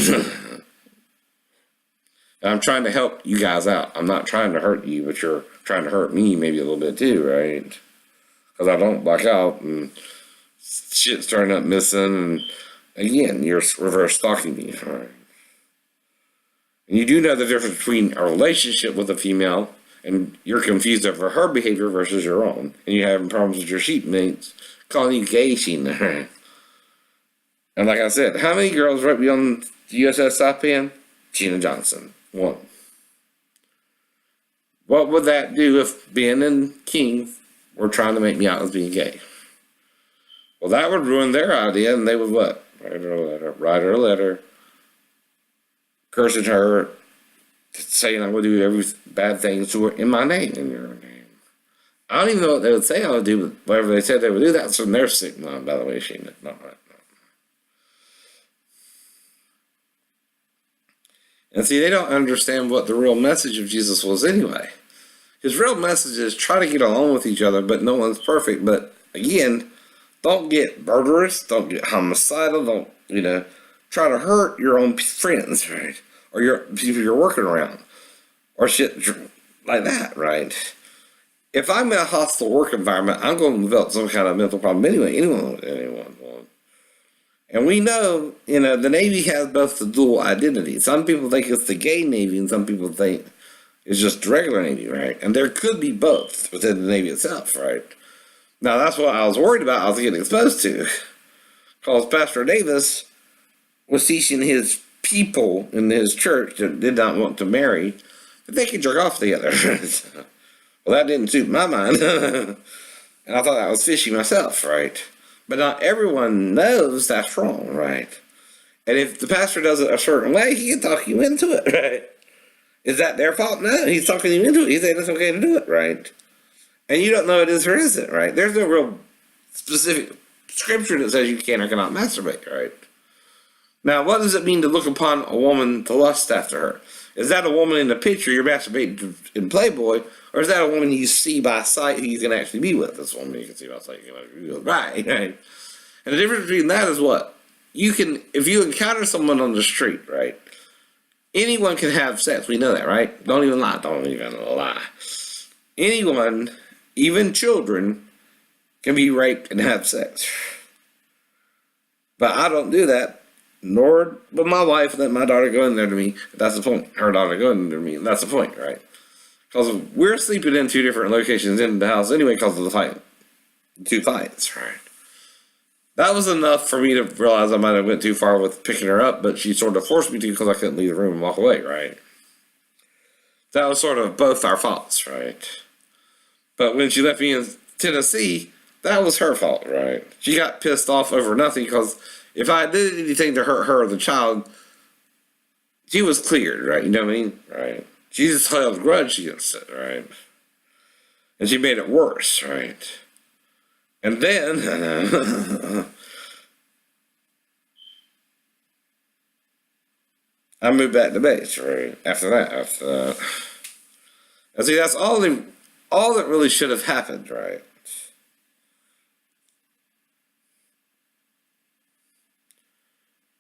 [SPEAKER 1] I'm trying to help you guys out. I'm not trying to hurt you, but you're trying to hurt me maybe a little bit too, right? Because I don't black out and shit's turning up missing. And again, you're reverse stalking me, right? And you do know the difference between a relationship with a female and you're confused over her behavior versus your own. And you're having problems with your sheepmates calling you gay, Sheena. And like I said, how many girls wrote me on the USS Saipan? Sheena Johnson. 1. What would that do if Ben and King were trying to make me out as being gay? Well, that would ruin their idea, and they would what? Write her a letter, cursing her, saying I would do every bad thing to her in my name, in your name. I don't even know what they would say I would do, but whatever they said they would do, that's from their sick mind, by the way, Sheena. Not right. And see, they don't understand what the real message of Jesus was anyway. His real message is try to get along with each other, but no one's perfect. But again, Don't get murderous. Don't get homicidal. Don't, try to hurt your own friends, right? Or your people you're working around. Or shit like that, right? If I'm in a hostile work environment, I'm going to develop some kind of mental problem anyway. Anyone will. And we know, the Navy has both the dual identity. Some people think it's the gay Navy, and some people think it's just the regular Navy, right? And there could be both within the Navy itself, right? Now, that's what I was worried about. I was getting exposed to. Because Pastor Davis was teaching his people in his church that did not want to marry that they could jerk off together. Well, that didn't suit my mind. And I thought that was fishy myself, right? But not everyone knows that's wrong, right? And if the pastor does it a certain way, he can talk you into it, right? Is that their fault? No, he's talking you into it. He's saying it's okay to do it, right? And you don't know it is or isn't, right? There's no real specific scripture that says you can or cannot masturbate, right? Now, what does it mean to look upon a woman to lust after her? Is that a woman in the picture you're masturbating in Playboy, or is that a woman you see by sight who you can actually be with? This woman you can see by sight you can actually be with. Right. And the difference between that is what? If you encounter someone on the street, right? Anyone can have sex. We know that, right? Don't even lie. Anyone, even children, can be raped and have sex. But I don't do that. Nor will my wife let my daughter go in there to me. That's the point. Her daughter go in there to me. That's the point, right? Because we're sleeping in two different locations in the house anyway because of the fight. 2 fights, right? That was enough for me to realize I might have went too far with picking her up, but she sort of forced me to because I couldn't leave the room and walk away, right? That was sort of both our faults, right? But when she left me in Tennessee, that was her fault, right? She got pissed off over nothing because if I did anything to hurt her or the child, she was cleared, right? You know what I mean? Right? She just held a grudge against it, right? And she made it worse, right? And then I moved back to base, right? After that. And see, that's all that really should have happened, right?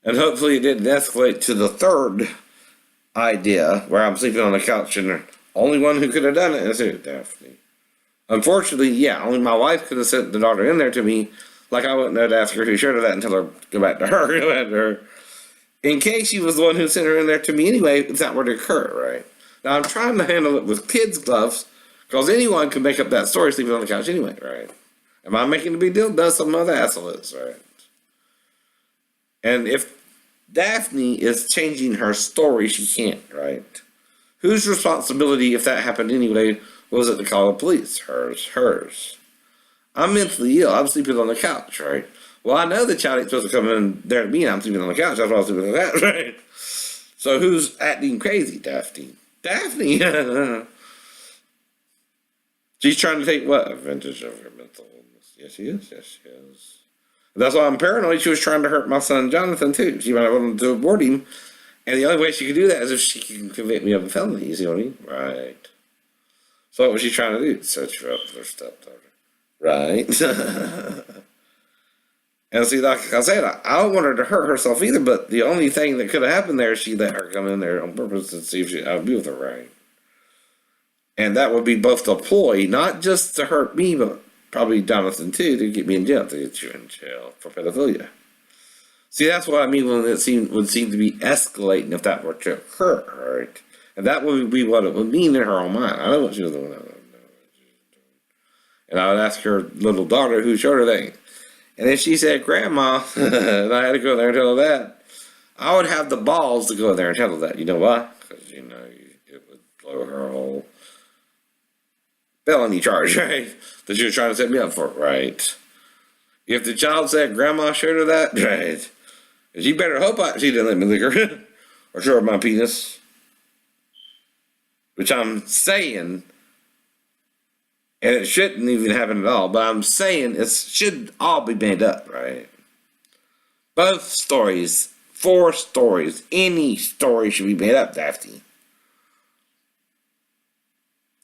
[SPEAKER 1] And hopefully it didn't escalate to the third idea where I'm sleeping on the couch and the only one who could have done it is Daphne. Unfortunately, yeah, only my wife could have sent the daughter in there to me. Like I wouldn't know to ask her who showed her that until I go back to her. In case she was the one who sent her in there to me anyway, if that were to occur, right? Now I'm trying to handle it with kids' gloves because anyone can make up that story sleeping on the couch anyway, right? Am I making a big deal? Does some other asshole is, right? And if Daphne is changing her story, she can't, right? Whose responsibility, if that happened anyway, was it to call the police? Hers. I'm mentally ill. I'm sleeping on the couch, right? Well, I know the child ain't supposed to come in there to me and I'm sleeping on the couch. That's why I'm sleeping on the couch, right? So who's acting crazy? Daphne. She's trying to take what? Advantage of her mental illness. Yes, she is. That's why I'm paranoid. She was trying to hurt my son Jonathan too. She might have wanted to abort him, and the only way she could do that is if she can convict me of a felony. You see what I mean? Right. So what was she trying to do? Set you up with her stepdaughter. Right. And see, like I said, I don't want her to hurt herself either. But the only thing that could have happened there is she let her come in there on purpose to see if I would be with her, right? And that would be both the ploy, not just to hurt me, but probably Jonathan too, to get me in jail, to get you in jail for pedophilia. See, that's what I mean when it would seem to be escalating if that were to occur, right? And that would be what it would mean in her own mind. I know what she was doing. And I would ask her little daughter who showed her that. And if she said, Grandma, and I had to go there and tell her that, I would have the balls to go there and tell her that. You know why? Because, it would blow her whole felony charge, right? That she was trying to set me up for, right? If the child said Grandma showed her that, right? She better hope she didn't let me lick her or show her my penis. Which I'm saying, and it shouldn't even happen at all, but I'm saying it should all be made up, right? Both stories, 4 stories, any story should be made up, Daphne.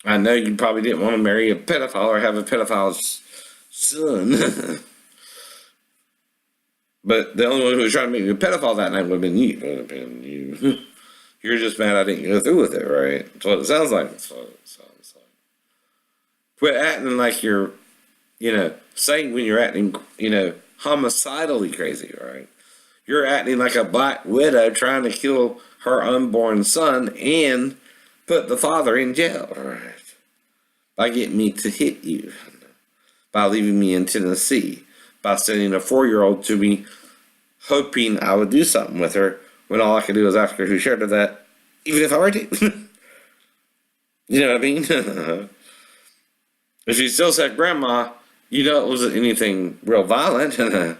[SPEAKER 1] I know you probably didn't want to marry a pedophile or have a pedophile's son. But the only one who was trying to make me a pedophile that night would have been you. Would have been you. You're just mad I didn't go through with it, right? That's what it sounds like. That's what it sounds like. Quit acting like you're, saying when you're acting, homicidally crazy, right? You're acting like a black widow trying to kill her unborn son and put the father in jail, right? By getting me to hit you, by leaving me in Tennessee, by sending a 4-year-old to me hoping I would do something with her when all I could do was ask her who shared her that, even if I were to. You know what I mean? If she still said grandma, it wasn't anything real violent.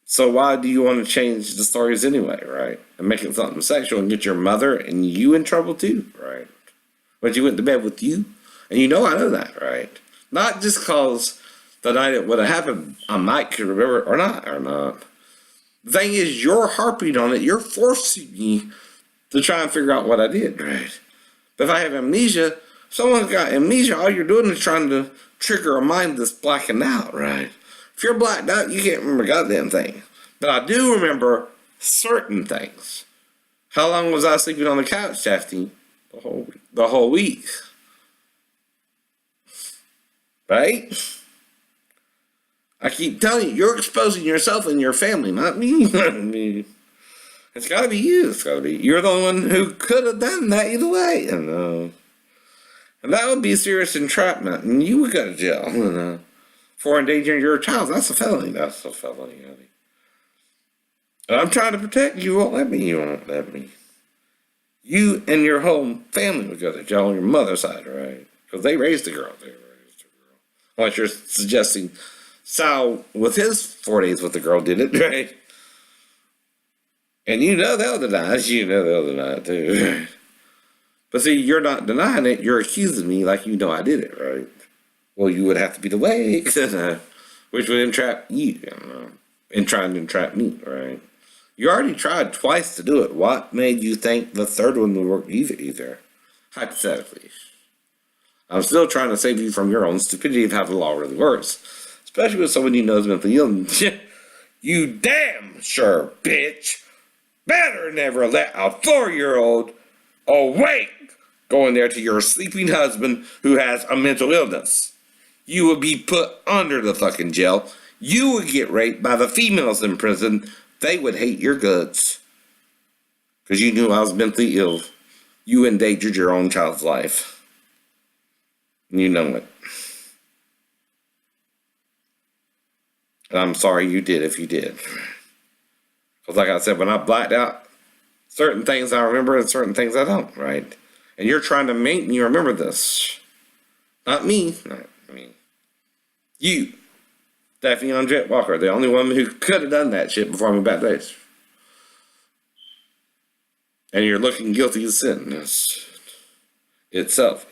[SPEAKER 1] So why do you want to change the stories anyway, right? And make it something sexual and get your mother and you in trouble too, right? But you went to bed with you, and I know that, right? Not just cause the night it would have happened, I might could remember it or not. The thing is, you're harping on it. You're forcing me to try and figure out what I did, right? But if I have amnesia, someone's got amnesia, all you're doing is trying to trigger a mind that's blacking out, right? If you're blacked out, you can't remember a goddamn thing. But I do remember certain things. How long was I sleeping on the couch, Shafty? The whole week. Right? I keep telling you, you're exposing yourself and your family, not me. It's got to be you. It's got to be. You're the one who could have done that either way. And that would be serious entrapment, and you would go to jail. For endangering your child. That's a felony. That's a felony, honey. And I'm trying to protect you. You won't let me. You won't let me. You and your whole family would go to jail on your mother's side, right? Because they raised the girl. Unless you're suggesting Sal, with his 4 days with the girl, did it, right? And they'll deny it. They'll deny it too. But see, you're not denying it. You're accusing me like I did it, right? Well, you would have to be the way, which would entrap you, and trying to entrap me, right? You already tried twice to do it. What made you think the third one would work either? Hypothetically. I'm still trying to save you from your own stupidity of how the law really works. Especially with someone you know is mentally ill. You damn sure, bitch, better never let a 4-year-old awake go in there to your sleeping husband who has a mental illness. You would be put under the fucking jail. You would get raped by the females in prison. They would hate your guts. Because you knew I was mentally ill. You endangered your own child's life. And you know it. And I'm sorry you did if you did. Because like I said, when I blacked out, certain things I remember and certain things I don't, right? And you're trying to make me remember this. Not me. Not me. You. Daphne Andrette Walker. The only woman who could have done that shit before I moved back to base. And you're looking guilty of sin itself.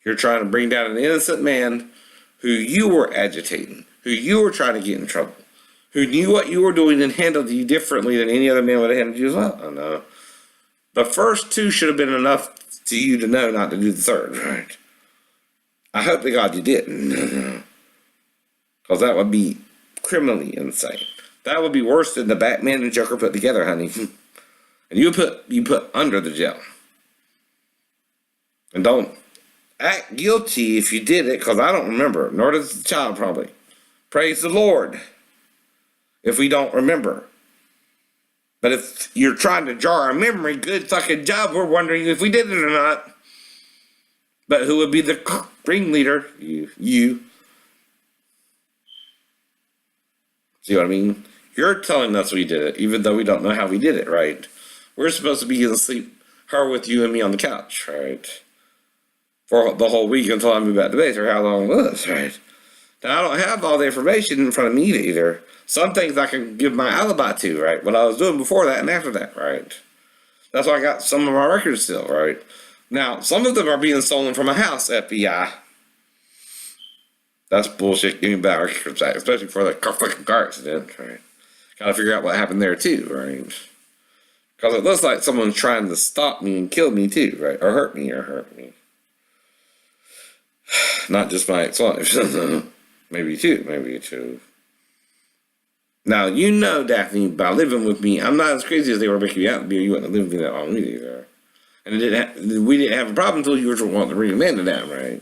[SPEAKER 1] You're trying to bring down an innocent man who you were agitating, who you were trying to get in trouble, who knew what you were doing and handled you differently than any other man would have handled you as well. I know. The first two should have been enough to you to know not to do the third, right? I hope to God you didn't. Because that would be criminally insane. That would be worse than the Batman and Joker put together, honey. And you put under the jail. And don't act guilty if you did it, because I don't remember. Nor does the child probably. Praise the Lord. If we don't remember. But if you're trying to jar our memory, good fucking job. We're wondering if we did it or not. But who would be the ringleader? You. See what I mean? You're telling us we did it, even though we don't know how we did it, right? We're supposed to be asleep, her with you and me on the couch, right? For the whole week until I move back to base, or how long it was, right? Now, I don't have all the information in front of me either. Some things I can give my alibi to, right? What I was doing before that and after that, right? That's why I got some of my records still, right? Now, some of them are being stolen from a house, FBI. That's bullshit. Give me back records, especially for the fucking car accident, right? Gotta figure out what happened there too, right? Because it looks like someone's trying to stop me and kill me too, right? Or hurt me. Not just my ex-wife. Maybe two, maybe two. Now, you know, Daphne, by living with me, I'm not as crazy as they were making you out to be. You wouldn't have lived with me that long either. And we didn't have a problem until you were wanting to bring Amanda down, right?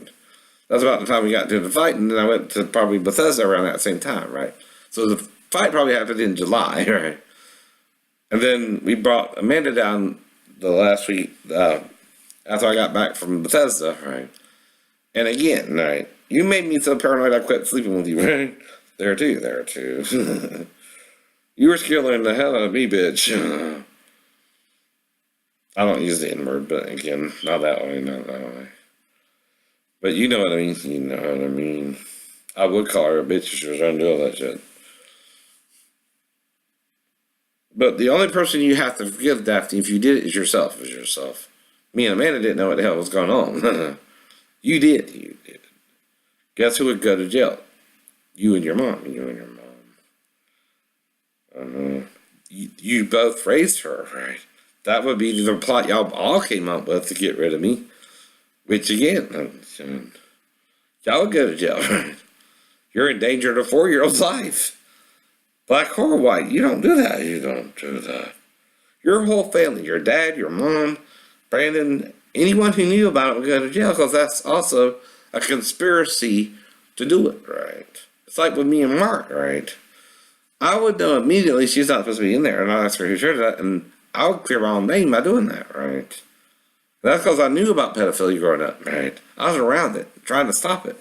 [SPEAKER 1] That's about the time we got to the fight, and then I went to probably Bethesda around that same time, right? So the fight probably happened in July, right? And then we brought Amanda down the last week after I got back from Bethesda, right? And again, right, you made me so paranoid I quit sleeping with you, right? There too. You were scaring the hell out of me, bitch. I don't use the N-word, but again, not that way. But you know what I mean. I would call her a bitch if she was trying to do all that shit. But the only person you have to forgive, Daphne, if you did it, is yourself. Me and Amanda didn't know what the hell was going on. You did. Guess who would go to jail? You and your mom. You both raised her, right? That would be the plot y'all all came up with to get rid of me. Which again, y'all would go to jail, right? You're in danger of a 4-year-old's life. Black or white, you don't do that. Your whole family, your dad, your mom, Brandon, anyone who knew about it would go to jail because that's also a conspiracy to do it, right? It's like with me and Mark, right? I would know immediately she's not supposed to be in there, and I'll ask her who shared that, and I would clear my own name by doing that, right? That's because I knew about pedophilia growing up, right? I was around it, trying to stop it.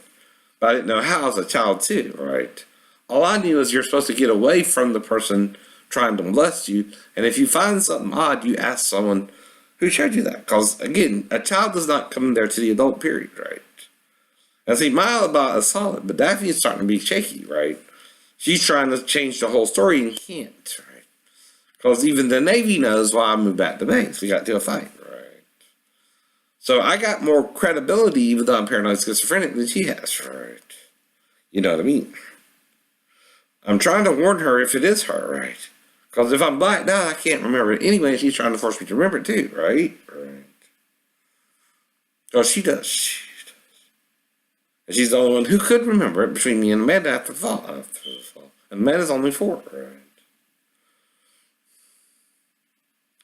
[SPEAKER 1] But I didn't know how as a child too, right? All I knew is you're supposed to get away from the person trying to molest you, and if you find something odd, you ask someone who showed you that. Because, again, a child does not come there to the adult period, right? And see, my alibi is solid, but Daphne is starting to be shaky, right? She's trying to change the whole story and can't, right? Because even the Navy knows why I moved back to base. We got to a fight, right? So I got more credibility, even though I'm paranoid schizophrenic, than she has, right? You know what I mean? I'm trying to warn her if it is her, right? Because if I'm blacked out, I can't remember it anyway. She's trying to force me to remember it too, right? Because she does. And she's the only one who could remember it between me and Amanda after the fall. And Amanda's only 4, right?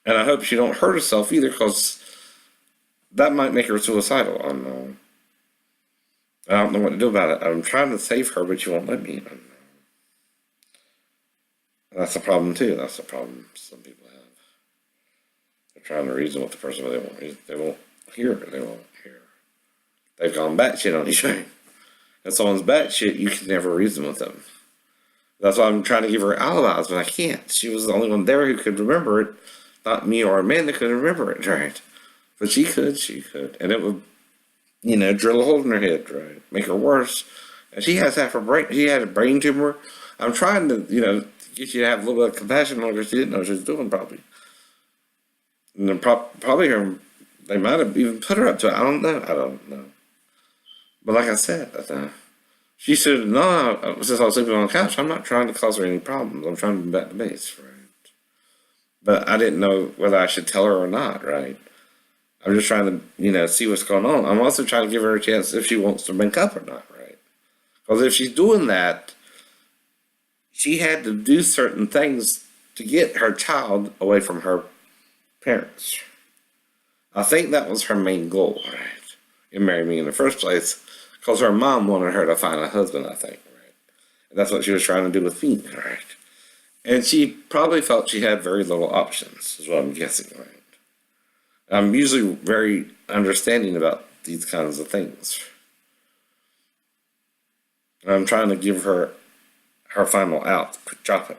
[SPEAKER 1] And I hope she don't hurt herself either, because that might make her suicidal. I don't know what to do about it. I'm trying to save her, but she won't let me. That's a problem too. That's a problem some people have. They're trying to reason with the person, but they won't hear. They've gone batshit on each other. If someone's batshit, you can never reason with them. That's why I'm trying to give her alibis, but I can't. She was the only one there who could remember it. Not me or Amanda could remember it, right? But she could. And it would, drill a hole in her head, right? Make her worse. And she has half her brain. She had a brain tumor. I'm trying to, get you to have a little bit of compassion on her. She didn't know what she was doing, probably. And then probably they might have even put her up to it. I don't know. But like I said, she said, no, since I was sleeping on the couch, I'm not trying to cause her any problems. I'm trying to be back to base, right? But I didn't know whether I should tell her or not, right? I'm just trying to, see what's going on. I'm also trying to give her a chance if she wants to make up or not, right? Because if she's doing that, she had to do certain things to get her child away from her parents. I think that was her main goal, right? In marrying me in the first place, because her mom wanted her to find a husband, I think, right? And that's what she was trying to do with me, right? And she probably felt she had very little options, is what I'm guessing, right? I'm usually very understanding about these kinds of things. And I'm trying to give her final out. Drop it.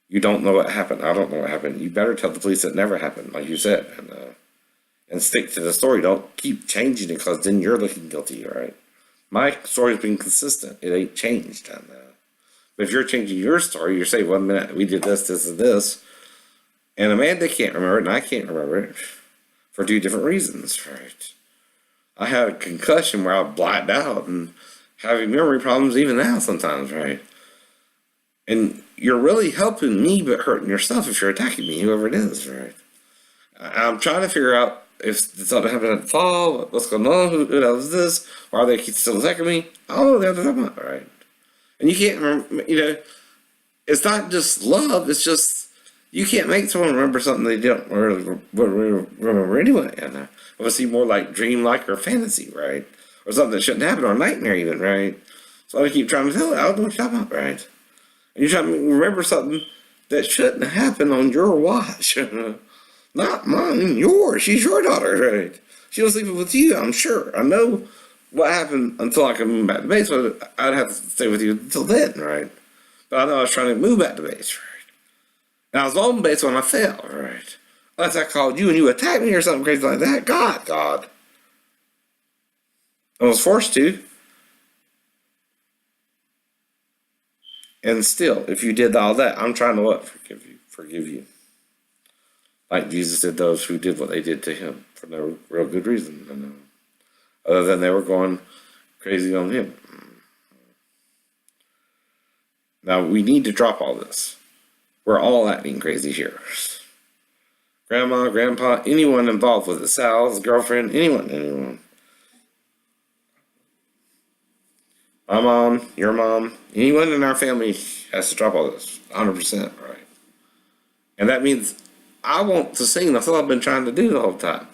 [SPEAKER 1] You don't know what happened. I don't know what happened. You better tell the police it never happened, like you said, and stick to the story. Don't keep changing it, because then you're looking guilty, right? My story's been consistent. It ain't changed. But if you're changing your story, you say, 1 minute we did this, and this, and Amanda can't remember it, and I can't remember it for 2 different reasons, right? I had a concussion where I blacked out and having memory problems even now sometimes, right? And you're really helping me but hurting yourself if you're attacking me, whoever it is, right? I'm trying to figure out if something happened in the fall, what's going on, who knows this, why are they still attacking me? I don't know what they're talking about, right? And you can't remember, it's not just love, it's just, you can't make someone remember something they don't really remember anyway. And it would seem more like dream-like or fantasy, right? Or something that shouldn't happen, or a nightmare even, right? So I keep trying to tell it, I don't know what you're talking about, right? And you're trying to remember something that shouldn't happen on your watch. Not mine, yours. She's your daughter, right? She was sleeping with you, I'm sure. I know what happened until I could move back to base, but I'd have to stay with you until then, right? But I know I was trying to move back to base, right? And I was on base when I fell, right? Unless I called you and you attacked me or something crazy like that. God. I was forced to. And still, if you did all that, I'm trying to what? Forgive you. Like Jesus did those who did what they did to him for no real good reason. Other than they were going crazy on him. Now, we need to drop all this. We're all acting crazy here. Grandma, grandpa, anyone involved with it. Sal's girlfriend, anyone. My mom, your mom, anyone in our family has to drop all this. 100%, right? And that means I want to sing. That's all I've been trying to do the whole time.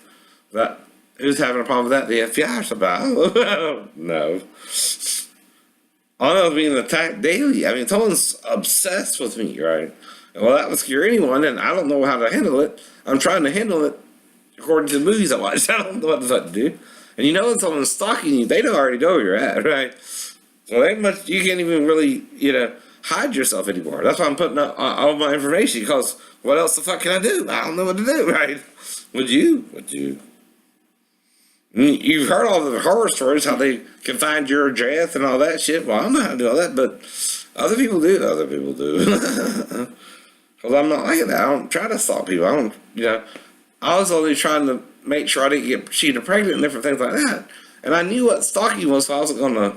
[SPEAKER 1] That who's having a problem with that? The FBI or something? No. All I was being attacked daily. I mean, someone's obsessed with me, right? Well, that would scare anyone, and I don't know how to handle it. I'm trying to handle it according to the movies I watch. I don't know what the fuck to do. And you know when someone's stalking you, they already know where you're at, right? So ain't much, you can't even really, hide yourself anymore. That's why I'm putting up all my information, because what else the fuck can I do? I don't know what to do, right? Would you? You've heard all the horror stories, how they can find your address and all that shit. Well, I don't know how to do all that, but other people do. Because I'm not like that. I don't try to stalk people. I don't, I was only trying to make sure I didn't get cheated pregnant and different things like that. And I knew what stalking was, so I wasn't going to,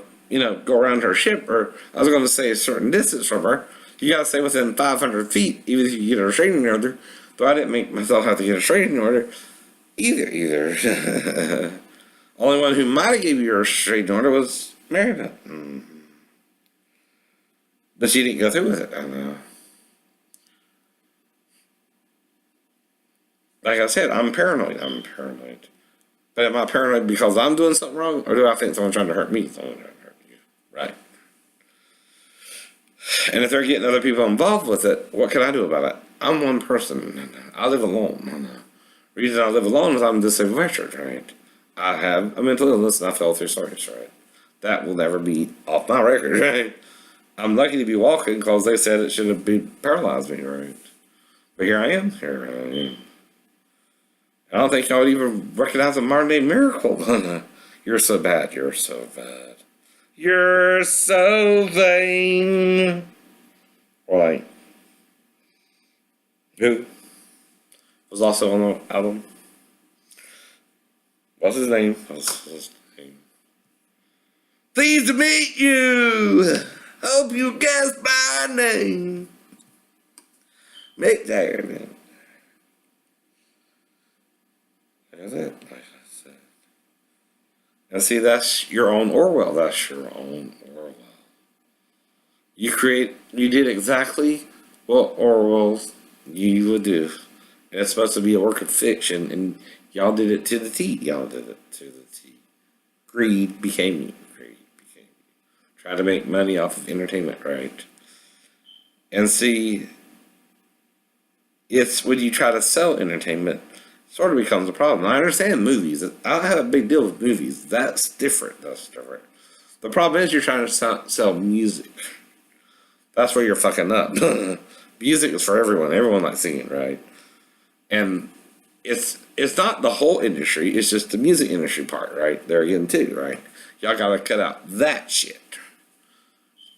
[SPEAKER 1] go around her ship, or I was going to stay a certain distance from her. You got to stay within 500 feet, even if you get a restraining order. But I didn't make myself have to get a restraining order either. Only one who might have gave you a restraining order was Meredith. But she didn't go through with it. I know. Like I said, I'm paranoid. But am I paranoid because I'm doing something wrong? Or do I think someone's trying to hurt me? Someone's trying to hurt you. Right. And if they're getting other people involved with it, what can I do about it? I'm one person. I live alone. The reason I live alone is I'm disabled veteran, right? I have a mental illness and I fell through service, right? That will never be off my record, right? I'm lucky to be walking because they said it should have paralyzed me, right? But here I am. I don't think y'all would even recognize a modern day miracle. You're so bad. You're so vain. Right. Who was also on the album? What's his name? Pleased to meet you. Hope you guessed my name. Mick Jagger, man. That's it, like I said. And see, that's your own Orwell. You did exactly what Orwell you would do. And it's supposed to be a work of fiction, and y'all did it to the T. Greed became you. Try to make money off of entertainment, right? And see, it's when you try to sell entertainment, sort of becomes a problem. I understand movies. I have a big deal with movies. That's different. The problem is you're trying to sell music. That's where you're fucking up. Music is for everyone. Everyone likes singing, right? And it's not the whole industry. It's just the music industry part, right? There again, too, right? Y'all gotta cut out that shit.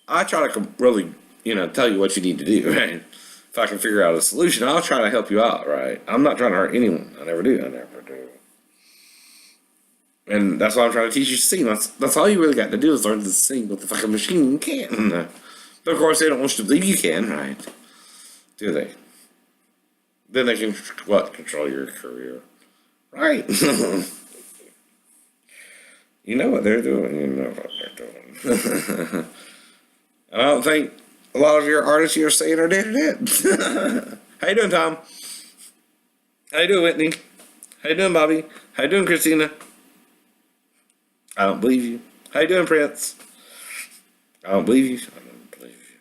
[SPEAKER 1] I try to really, tell you what you need to do, right? If I can figure out a solution, I'll try to help you out, right? I'm not trying to hurt anyone. I never do. And that's why I'm trying to teach you to sing. That's all you really got to do is learn to sing with the fucking machine. You can. But of course, they don't want you to believe you can, right? Do they? Then they can, control your career. Right. You know what they're doing. You know what they're doing. I don't think a lot of your artists you're saying are dead. How you doing, Tom? How you doing, Whitney? How you doing, Bobby? How you doing, Christina? I don't believe you. How you doing, Prince? I don't believe you. I don't believe you.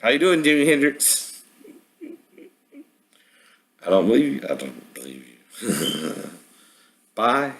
[SPEAKER 1] How you doing, Jimi Hendrix? I don't believe you. I don't believe you. Bye.